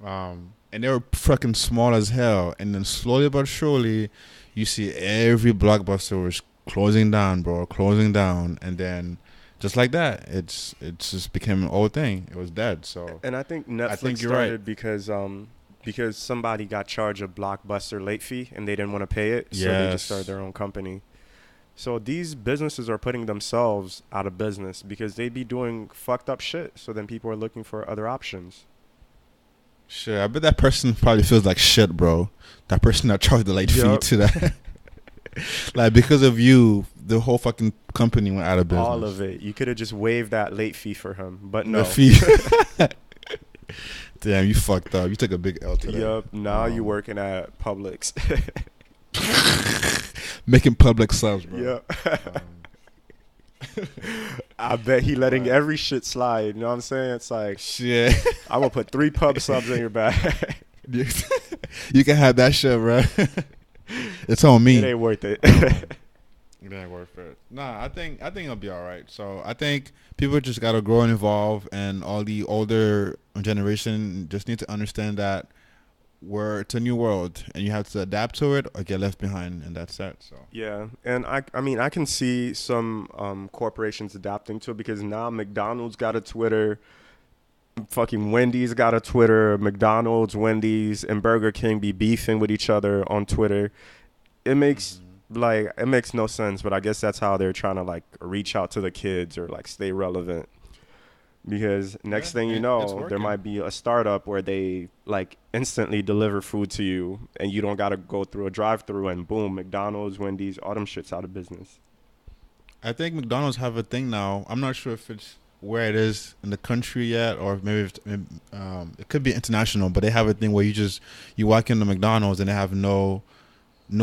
S2: and they were fucking small as hell. And then slowly but surely, you see every Blockbuster was closing down, bro, closing down, and then just like that, it's just became an old thing. It was dead. So,
S1: And I think Netflix
S2: think you're
S1: started
S2: right.
S1: because somebody got charged a Blockbuster late fee and they didn't want to pay it, so they
S2: Yes.
S1: just started their own company. So these businesses are putting themselves out of business because they be doing fucked up shit. So then people are looking for other options.
S2: Shit, I bet that person probably feels like shit, bro. That person that charged the late fee
S1: Yup.
S2: to that. Like, because of you, the whole fucking company went out of business.
S1: All of it. You could have just waived that late fee for him, but no.
S2: The fee. Damn, you fucked up. You took a big L today.
S1: Yup. Now you working at Publix.
S2: Making public subs, bro.
S1: Yup. I bet he letting every shit slide. You know what I'm saying? It's like,
S2: Shit.
S1: I'm gonna put 3 pub subs in your bag.
S2: You can have that shit, bro. It's on me.
S1: It ain't worth it.
S2: It ain't worth it. Nah, I think it'll be all right. So I think people just gotta grow and evolve, and all the older generation just need to understand that it's a new world, and you have to adapt to it or get left behind, and that's it. So
S1: Yeah, and I mean, I can see some corporations adapting to it because now McDonald's got a Twitter, fucking Wendy's got a Twitter, McDonald's, Wendy's, and Burger King be beefing with each other on Twitter. It makes it makes no sense, but I guess that's how they're trying to like reach out to the kids or like stay relevant. Because next thing you
S2: it's
S1: know, there
S2: working.
S1: might be a startup where they like instantly deliver food to you and you don't got to go through a drive-through and boom, McDonald's, Wendy's, all them shit's out of business.
S2: I think McDonald's have a thing now. I'm not sure if it's where it is in the country yet, or maybe it could be international. But they have a thing where you walk into McDonald's and they have no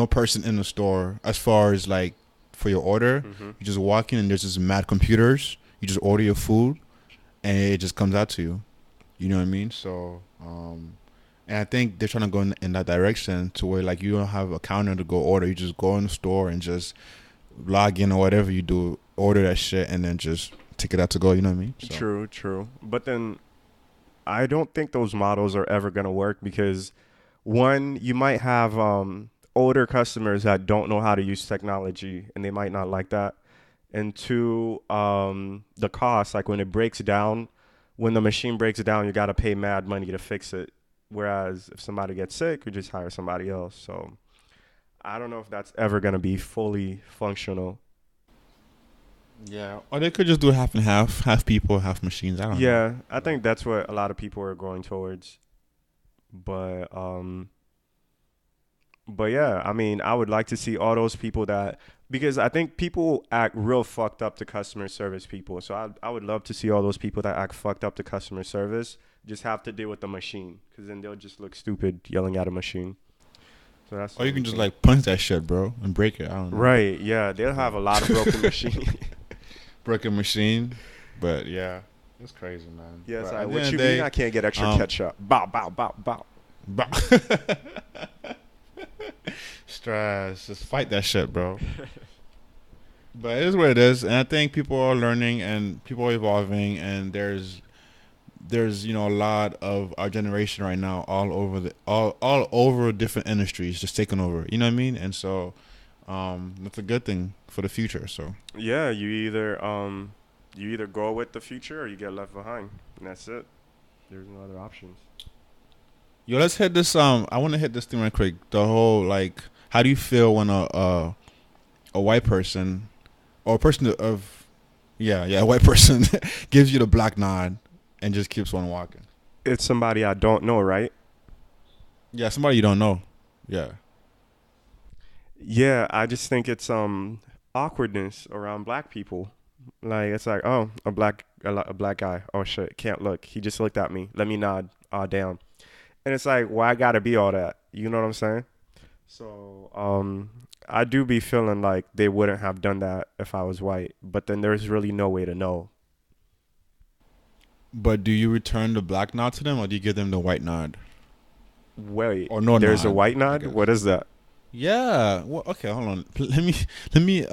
S2: person in the store as far as like for your order.
S1: Mm-hmm.
S2: You just walk in and there's just mad computers. You just order your food and it just comes out to you. You know what I mean? So, and I think they're trying to go in that direction to where like you don't have a counter to go order. You just go in the store and just log in or whatever you do, order that shit, and then just take it out to go. You know what I mean? So.
S1: True, true. But then I don't think those models are ever gonna work because one, you might have older customers that don't know how to use technology and they might not like that. And two, the cost, like when it breaks down, when the machine breaks down, you gotta pay mad money to fix it. Whereas if somebody gets sick, you just hire somebody else. So I don't know if that's ever gonna be fully functional.
S2: Yeah, or they could just do half and half people, half machines. I don't know.
S1: Yeah, I think that's what a lot of people are going towards. But yeah, I mean, I would like to see all those people that because I think people act real fucked up to customer service people. So I would love to see all those people that act fucked up to customer service just have to deal with the machine because then they'll just look stupid yelling at a machine. So that's the
S2: Or you
S1: only
S2: can just
S1: thing.
S2: like punch that shit, bro, and break it. I don't know.
S1: Right, yeah, they'll have a lot of broken machines.
S2: Broken machine, but yeah, it's crazy, man.
S1: Yes,
S2: But
S1: I.
S2: at the
S1: What
S2: end
S1: you
S2: of the
S1: mean?
S2: day,
S1: I can't get extra
S2: um,
S1: ketchup. Bow, bow, bow, bow.
S2: stress, just fight that shit, bro. But it is what it is, and I think people are learning and people are evolving, and there's a lot of our generation right now all over different industries just taking over. You know what I mean? And so, that's a good thing for the future. So
S1: Yeah, you either go with the future or you get left behind, and that's it. There's no other options.
S2: yo, let's hit this. I want to hit this thing right quick. The whole like, how do you feel when a white person or a person of yeah, a white person gives you the black nod and just keeps on walking?
S1: It's somebody I don't know, right?
S2: Yeah, somebody you don't know. Yeah.
S1: Yeah, I just think it's awkwardness around black people. Like it's like, oh, a black guy. Oh shit, can't look. He just looked at me. Let me nod. Down. And it's like, why gotta be all that? You know what I'm saying? So, I do be feeling like they wouldn't have done that if I was white, but then there's really no way to know.
S2: But do you return the black nod to them, or do you give them the white nod
S1: Wait,
S2: or no
S1: there's a
S2: nod?
S1: white
S2: I
S1: nod?
S2: guess.
S1: What is that?
S2: Yeah. Well, okay. Hold on. Let me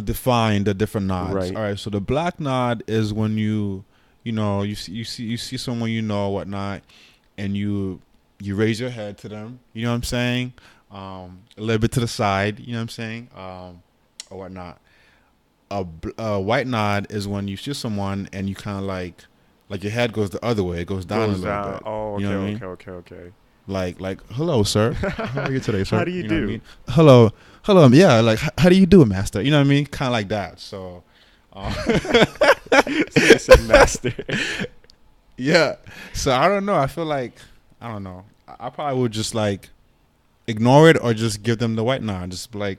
S2: define the different nods.
S1: Right.
S2: All right. So the black nod is when you see someone whatnot, and you raise your head to them. You know what I'm saying? A little bit to the side. You know what I'm saying? Or whatnot. A white nod is when you see someone and you kind of like your head goes the other way. It goes down a
S1: Goes
S2: little
S1: down.
S2: bit.
S1: Oh,
S2: You
S1: okay,
S2: know what I mean?
S1: okay.
S2: Like hello, sir. How are you today,
S1: How
S2: sir?
S1: do you
S2: You know what I
S1: do?
S2: mean? Hello. Yeah, like how do you do, master? You know what I mean? Kind of like that. So,
S1: So they said master.
S2: yeah. So I don't know. I feel like I don't know. I probably would just like ignore it or just give them the white nod. Just be like,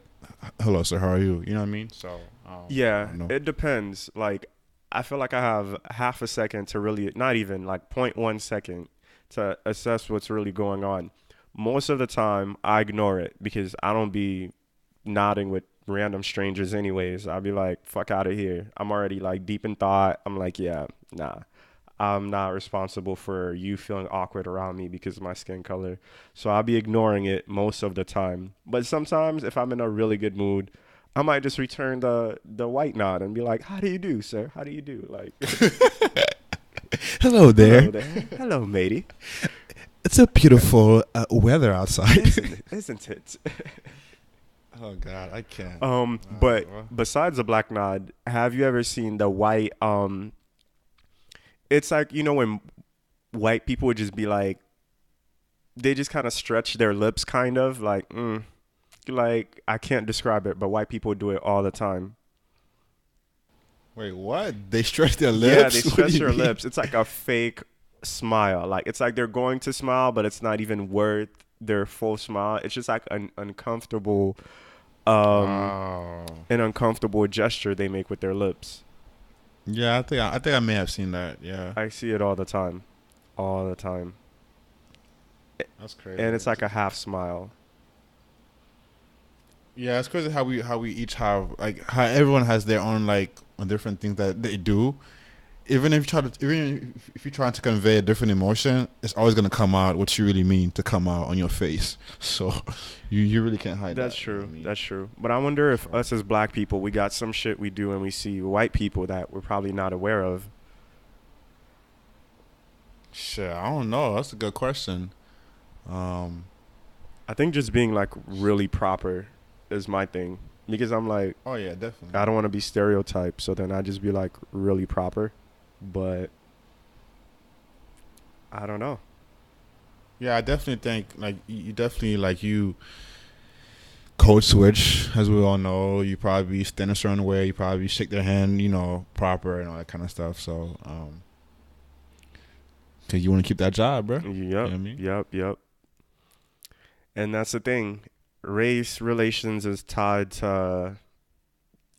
S2: hello, sir. How are you? You know what I mean? So I
S1: Yeah,
S2: don't know.
S1: it depends. Like, I feel like I have half a second to really, not even like 0.1 second to assess what's really going on. Most of the time, I ignore it because I don't be nodding with random strangers anyways. I'll be like, fuck out of here. I'm already like deep in thought. I'm like, yeah, nah. I'm not responsible for you feeling awkward around me because of my skin color. So I'll be ignoring it most of the time. But sometimes if I'm in a really good mood, I might just return the white nod and be like, "How do you do, sir? How do you do?" Like,
S2: Hello
S1: "Hello
S2: there.
S1: there. Hello, matey.
S2: It's a beautiful weather outside.
S1: Isn't it?"
S2: Oh God, I can't.
S1: But besides the black nod, have you ever seen the white it's like, when white people would just be like they just kind of stretch their lips kind of like I can't describe it, but white people do it all the time.
S2: Wait, what? They stretch their
S1: Yeah, they
S2: lips? What do
S1: stretch
S2: you
S1: their
S2: mean?
S1: lips. It's like a fake smile. Like it's like they're going to smile, but it's not even worth their full smile. It's just like um
S2: Oh,
S1: an uncomfortable gesture they make with their lips.
S2: yeah. I think I may have seen that. Yeah,
S1: I see it all the time. All the time.
S2: that's crazy.
S1: And it's like a half smile.
S2: Yeah, it's crazy how we each have like how everyone has their own like different things that they do. Even if you're trying to convey a different emotion, it's always gonna come out what you really mean to come out on your face. So you really can't hide
S1: That's
S2: that. You know
S1: true.
S2: what I mean?
S1: That's true. But I wonder if
S2: So
S1: us as black people, we got some shit we do and we see white people that we're probably not aware of.
S2: shit, I don't know. That's a good question. Um,
S1: I think just being like really proper is my thing because I'm like
S2: oh yeah, definitely.
S1: I don't want to be stereotyped, so then I just be like really proper. But I don't know.
S2: Yeah, I definitely think like you definitely like you code switch, as we all know. You probably stand a certain way. You probably shake their hand, proper and all that kind of stuff. So, cause you want to keep that job, bro. You know
S1: Yep,
S2: what I mean?
S1: yep, yep. And that's the thing. Race relations is tied to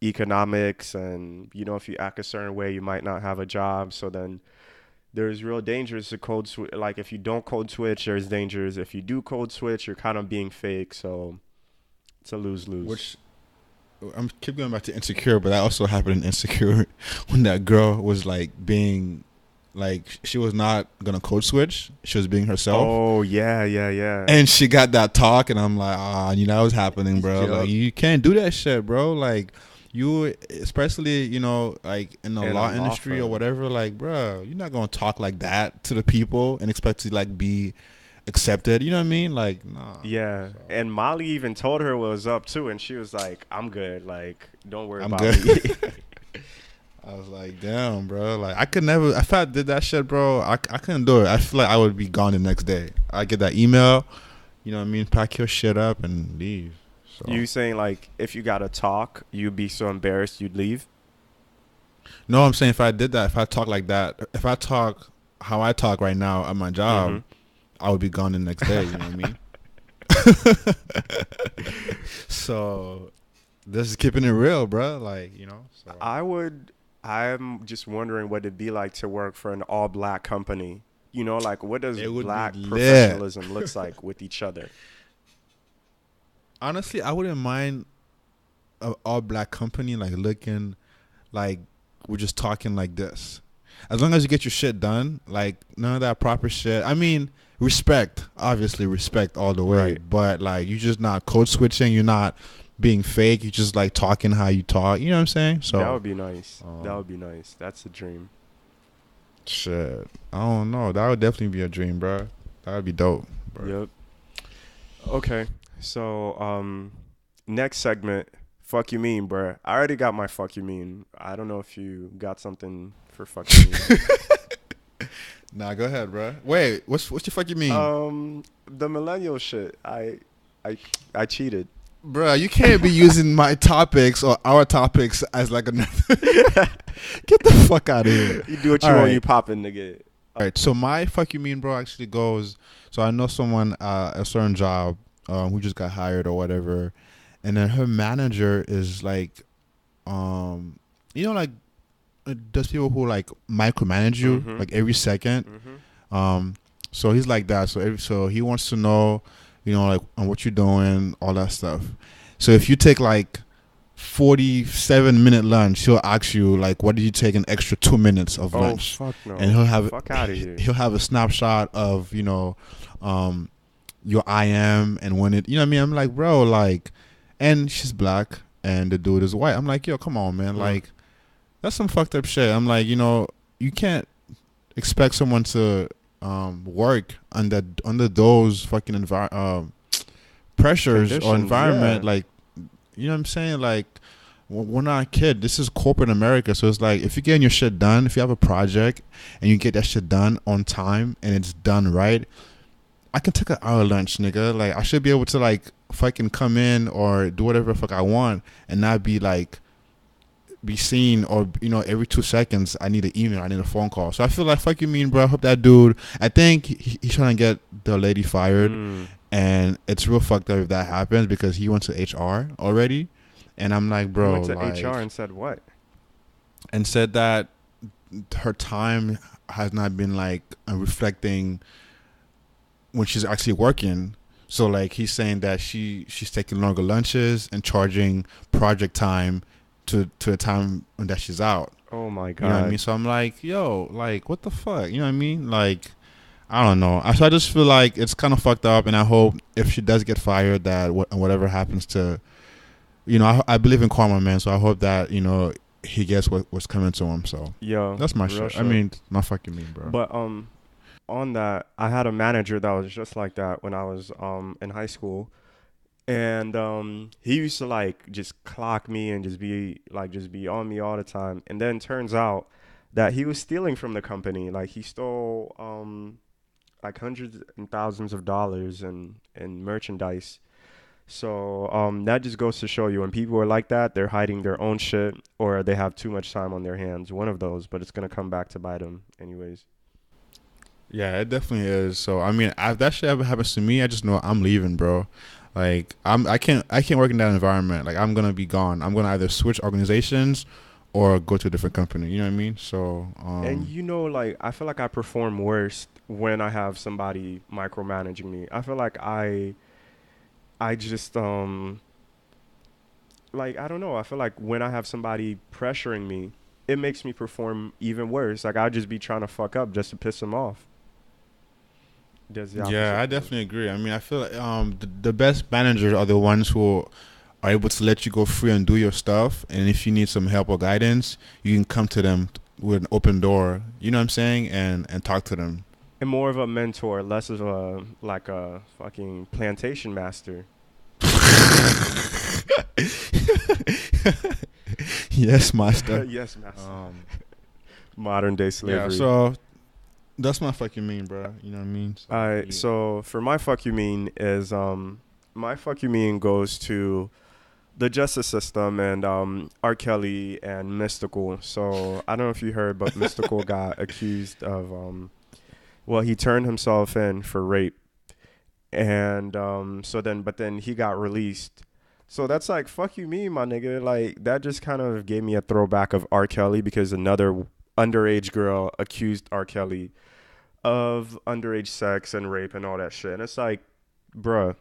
S1: economics, and if you act a certain way, you might not have a job. So then there's real dangers to code switch. Like if you don't code switch, there's dangers. If you do code switch, you're kind of being fake. So it's a lose lose.
S2: Which I'm keep going back to Insecure, but that also happened in Insecure when that girl was like being like she was not gonna code switch. She was being herself.
S1: Oh yeah, yeah, yeah.
S2: And she got that talk, and I'm like, that was happening, bro. Like,
S1: Yep.
S2: you can't do that shit, bro. Like, you, especially, like in the
S1: And a
S2: law
S1: law
S2: industry or
S1: firm.
S2: whatever, like, bro, you're not gonna talk like that to the people and expect to like be accepted. You know what I mean? Like, nah.
S1: Yeah,
S2: So,
S1: and Molly even told her what was up too, and she was like, "I'm good. Like, don't worry
S2: I'm
S1: about
S2: good.
S1: me."
S2: I was like, damn, bro. Like, I could never. If I did that shit, bro, I couldn't do it. I feel like I would be gone the next day. I get that email. You know what I mean? Pack your shit up and leave. So.
S1: You saying like if you gotta talk, you'd be so embarrassed you'd leave?
S2: No, I'm saying if I did that, if I talk like that, if I talk how I talk right now at my
S1: Mm-hmm.
S2: job, I would be gone the next day. You know what I mean? So this is keeping it real, bro. Like, So
S1: I would. I'm just wondering what it'd be like to work for an all-black company. Like what does
S2: it would be
S1: black
S2: lit.
S1: professionalism looks like with each other?
S2: Honestly, I wouldn't mind a all black company like looking like we're just talking like this. As long as you get your shit done, like none of that proper shit. I mean, respect, obviously respect all the way,
S1: Right.
S2: but like you just not code switching, you're not being fake, you just like talking how you talk. You know what I'm saying?
S1: That
S2: So,
S1: would be nice. That
S2: um,
S1: would be nice. That's a dream.
S2: shit, I don't know. That would definitely be a dream, bro. That would be dope, bro.
S1: Yep. Okay. So, next segment. Fuck you mean, bruh. I already got my fuck you mean. I don't know if you got something for fuck you mean.
S2: Nah, go ahead, bro. Wait, what's your fuck you mean?
S1: The millennial shit. I cheated.
S2: Bro, you can't be using my topics or our topics as like another. Get the fuck out of here.
S1: You do what you
S2: All
S1: want.
S2: right.
S1: You popping, nigga.
S2: All right. So my fuck you mean, bro, actually goes. So I know someone at a certain job who just got hired or whatever, and then her manager is like, like there's people who like micromanage you
S1: Mhm.
S2: like every second.
S1: Mhm.
S2: So he's like that. So he wants to know, like on what you're doing, all that stuff. So if you take like 47-minute lunch, he'll ask you like, what did you take an extra 2 minutes of
S1: Oh
S2: lunch?
S1: fuck no.
S2: And he'll have
S1: Fuck out of here.
S2: he'll have a snapshot of your IM and when it, you know what I mean. I'm like, bro, like, and she's black and the dude is white. I'm like, yo, come on, man, like that's some fucked up shit. I'm like, you can't expect someone to work under those fucking pressures or
S1: Conditions,
S2: environment,
S1: yeah.
S2: like, you know what I'm saying? Like, we're not a kid. This is corporate America. So it's like, if you're getting your shit done, if you have a project and you get that shit done on time and it's done right, I can take an hour lunch, nigga. Like, I should be able to like fucking come in or do whatever the fuck I want and not be like be seen, or every 2 seconds I need an email, I need a phone call. So I feel like fuck you mean, bro. I hope that dude, I think he's trying to get the lady fired, and it's real fucked up if that happens because he went to HR already, and I'm like,
S1: He
S2: bro,
S1: went to
S2: like,
S1: HR and said what?
S2: and said that her time has not been like reflecting when she's actually working. So like he's saying that she's taking longer lunches and charging project time to the time that she's out.
S1: Oh my
S2: You know what I mean?
S1: God.
S2: So I'm like, yo, like what the fuck? You know what I mean? Like I don't know. So I just feel like it's kind of fucked up, and I hope if she does get fired, that whatever happens to, I believe in karma, man. So I hope that he gets what's coming to him. So
S1: Yo,
S2: that's my
S1: real
S2: shit. I
S1: shit.
S2: mean, my fucking me, bro.
S1: But on that, I had a manager that was just like that when I was in high school. And he used to like just clock me and just be on me all the time. And then turns out that he was stealing from the company. Like he stole like hundreds and thousands of dollars in merchandise. So that just goes to show you when people are like that, they're hiding their own shit or they have too much time on their hands. One of those, but it's gonna come back to bite them anyways.
S2: Yeah, it definitely is. So I mean, if that shit ever happens to me, I just know I'm leaving, bro. Like I can't work in that environment. Like I'm gonna be gone. I'm gonna either switch organizations or go to a different company. You know what I mean? So
S1: And like I feel like I perform worst when I have somebody micromanaging me. I feel like I just like I don't know. I feel like when I have somebody pressuring me, it makes me perform even worse. Like I'll just be trying to fuck up just to piss them off. Does the
S2: yeah,
S1: opposite
S2: I
S1: for me.
S2: definitely agree. I mean, I feel like the best managers are the ones who are able to let you go free and do your stuff. And if you need some help or guidance, you can come to them with an open door. You know what I'm saying? And talk to them.
S1: And more of a mentor, less of a like a fucking plantation master.
S2: Yes, master.
S1: Yes, master.
S2: Um,
S1: Modern day
S2: yeah.
S1: slavery.
S2: So that's my fucking mean, bro. You know what I mean? So
S1: Alright,
S2: yeah.
S1: so for my fuck you mean is my fuck you mean goes to the justice system and R. Kelly and Mystical. So I don't know if you heard, but Mystical got accused of well, he turned himself in for rape, and but then he got released. So that's like fuck you me, my nigga. Like that just kind of gave me a throwback of R. Kelly because another underage girl accused R. Kelly of underage sex and rape and all that shit. And it's like, bruh,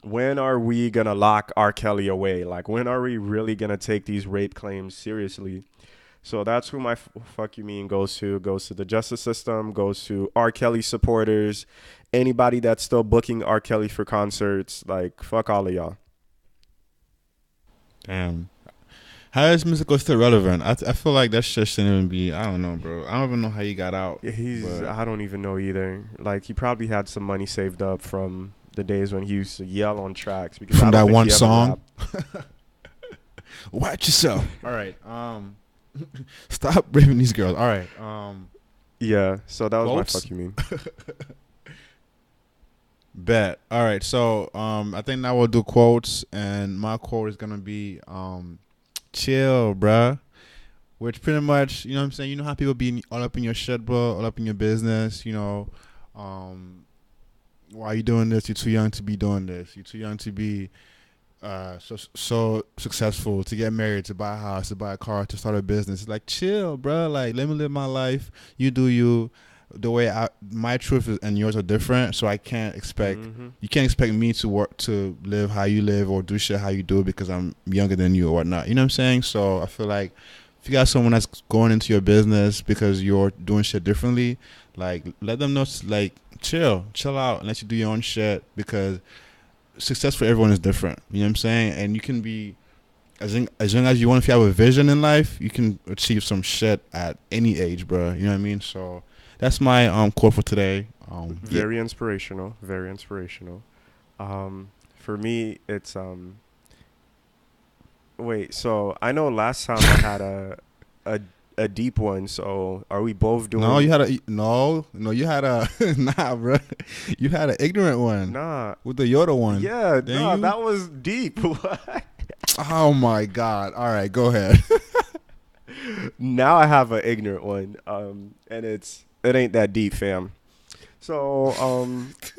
S1: when are we gonna lock R. Kelly away? Like, when are we really gonna take these rape claims seriously? So that's who my fuck you mean goes to. Goes to the justice system. Goes to R. Kelly supporters. Anybody that's still booking R. Kelly for concerts. Like, fuck all of y'all.
S2: Damn. How is musical still relevant? I feel like that shit shouldn't even be. I don't know, bro. I don't even know how you got out,
S1: Yeah,
S2: but
S1: I don't even know either. Like, he probably had some money saved up from the days when he used to yell on tracks because
S2: from
S1: I don't
S2: that
S1: think
S2: one
S1: he ever
S2: song,
S1: rapped.
S2: watch yourself. All right. Stop raping these girls. All right.
S1: Yeah, so that was my
S2: Quotes.
S1: fuck you mean.
S2: Bet. All right. So, I think now we'll do quotes, and my quote is gonna be, chill, bruh. Which pretty much, you know what I'm saying. You know how people be all up in your shit, bro, all up in your business. Um, why are you doing this? You're too young to be doing this. You're too young to be so successful, to get married, to buy a house, to buy a car, to start a business. It's like chill, bro. Like let me live my life. You do you. The way my truth is, and yours are different, so I can't expect
S1: Mm-hmm.
S2: you can't expect me to work to live how you live or do shit how you do because I'm younger than you or whatnot. You know what I'm saying? So I feel like if you got someone that's going into your business because you're doing shit differently, like let them know, like chill out, and let you do your own shit because success for everyone is different. You know what I'm saying? And you can be as young as you want. If you have a vision in life, you can achieve some shit at any age, bro. You know what I mean? So that's my quote for today. Yeah.
S1: Very inspirational. Very inspirational. For me, it's Wait, so I know last time I had a a deep one. So are we both
S2: No,
S1: doing?
S2: you had a no. You had a nah, bro. You had an ignorant one
S1: Nah.
S2: with the Yoda one.
S1: Yeah,
S2: Then
S1: nah.
S2: you.
S1: That was deep. What?
S2: Oh my God! All right, go ahead.
S1: Now I have an ignorant one. And it ain't that deep, fam. So,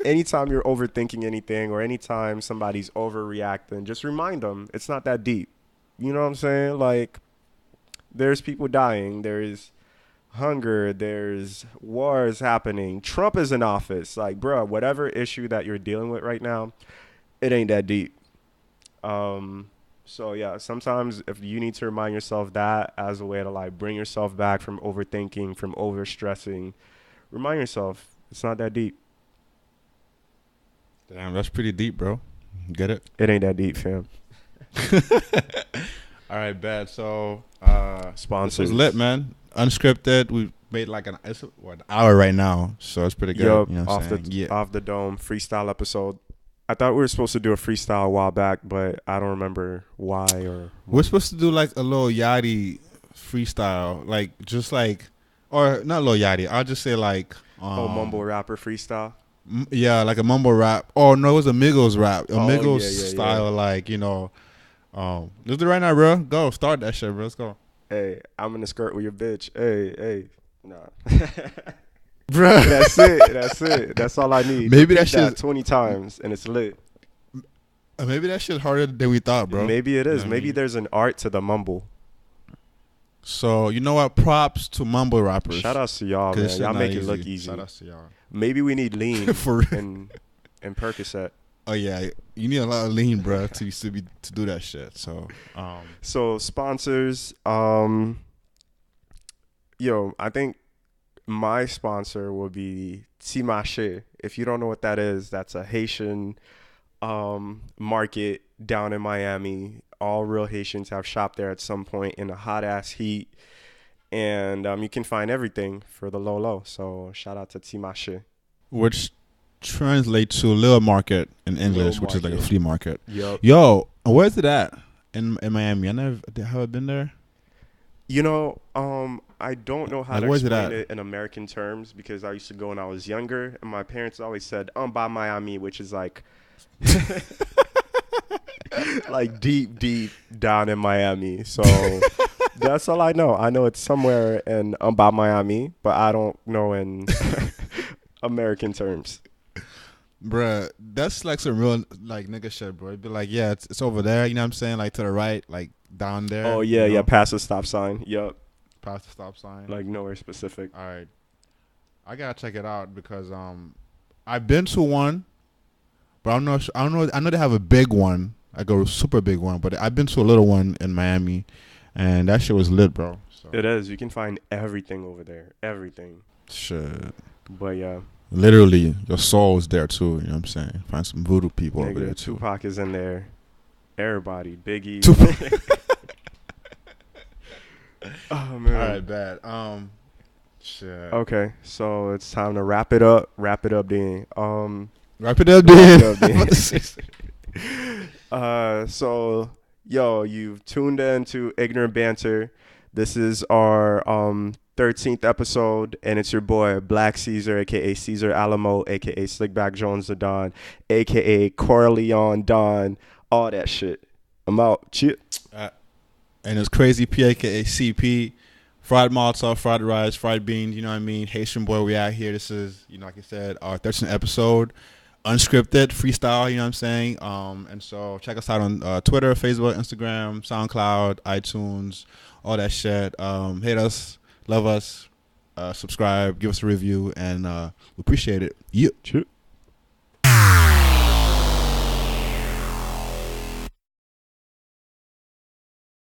S1: anytime you're overthinking anything or anytime somebody's overreacting, just remind them it's not that deep. You know what I'm saying? Like, there's people dying. There's hunger, there's wars happening. Trump is in office. Like, bro, whatever issue that you're dealing with right now, it ain't that deep. Um, so yeah, sometimes if you need to remind yourself that as a way to like bring yourself back from overthinking, from overstressing, remind yourself it's not that deep.
S2: Damn, that's pretty deep, bro. Get it?
S1: It ain't that deep, fam.
S2: All right, bad. So, this was
S1: Sponsors.
S2: lit, man. Unscripted. We made like an hour right now, so it's pretty good.
S1: Yup,
S2: You know what I'm saying? Yeah.
S1: off the dome freestyle episode. I thought we were supposed to do a freestyle a while back, but I don't remember why or
S2: We're supposed to do like a little Yachty freestyle, like just like, or not little Yachty. I'll just say like,
S1: mumble rapper freestyle.
S2: yeah, like a mumble rap. Oh no, it was a Migos rap, a
S1: Oh,
S2: Migos
S1: yeah, yeah,
S2: style,
S1: yeah.
S2: like let's do it right now, bro. Go start that shit, bro. Let's go,
S1: Hey, I'm in the skirt with your bitch. Hey, hey. Nah.
S2: bro.
S1: That's it. That's it. That's all I need.
S2: Maybe that
S1: Repeat
S2: shit's
S1: 20 times and it's lit.
S2: maybe that shit's harder than we thought, bro.
S1: Maybe it
S2: You know
S1: is.
S2: what I
S1: Maybe
S2: mean?
S1: there's an art to the mumble.
S2: So you know what? Props to mumble rappers.
S1: Shout outs to y'all,
S2: 'Cause
S1: man.
S2: this
S1: Y'all
S2: shit
S1: make
S2: not
S1: it look easy.
S2: Shout outs to y'all.
S1: Maybe we need lean
S2: For real.
S1: and Percocet.
S2: Oh yeah, you need a lot of lean, bro, to do that shit. So,
S1: So sponsors, I think my sponsor will be Timache. If you don't know what that is, that's a Haitian market down in Miami. All real Haitians have shopped there at some point in the hot ass heat, and you can find everything for the low low. So shout out to Timache.
S2: which translates to little market in English,
S1: Little
S2: which is like a
S1: market.
S2: flea market.
S1: Yup.
S2: Yo, where's it at in Miami? I never have I been there.
S1: I don't know how
S2: Like,
S1: to
S2: where's it
S1: explain
S2: at?
S1: it in American terms because I used to go when I was younger, and my parents always said, by Miami," which is like, like deep down in Miami. So that's all I know. I know it's somewhere in by Miami, but I don't know in American terms.
S2: Bruh, that's like some real like nigga shit, bro. It'd be like, yeah, it's over there. You know what I'm saying? Like to the right, like down there.
S1: Oh yeah,
S2: you
S1: yeah,
S2: know?
S1: past the stop sign. Yup,
S2: Past the stop sign.
S1: like nowhere specific.
S2: All right, I gotta check it out because I've been to one, but I don't know. I don't know. I know they have a big one, like a super big one, but I've been to a little one in Miami, and that shit was lit, bro. So
S1: It is. You can find everything over there. Everything.
S2: shit,
S1: But yeah,
S2: literally, your soul is there too. You know what I'm saying? Find some voodoo people over there
S1: nigga,
S2: too.
S1: Tupac is in there. Everybody, Biggie. Oh man.
S2: All right, bad. Shit.
S1: Okay, so it's time to wrap it up. Wrap it up, Dean.
S2: Wrap it up,
S1: Wrap
S2: dude.
S1: it up, Dean. So you've tuned in to Ignorant Banter. This is our 13th episode, and it's your boy Black Caesar, aka Caesar Alamo, aka Slickback Jones the Don, aka Corleone Don, all that shit. I'm out. Cheers.
S2: And it's Crazy P, aka CP. Fried Malta, fried rice, fried beans, you know what I mean? Haitian boy, we out here. This is, like I said, our 13th episode. Unscripted, freestyle, you know what I'm saying? And so check us out on Twitter, Facebook, Instagram, SoundCloud, iTunes, all that shit. Hate us, love us, subscribe, give us a review, and we appreciate it. Yeah.
S1: Cheers.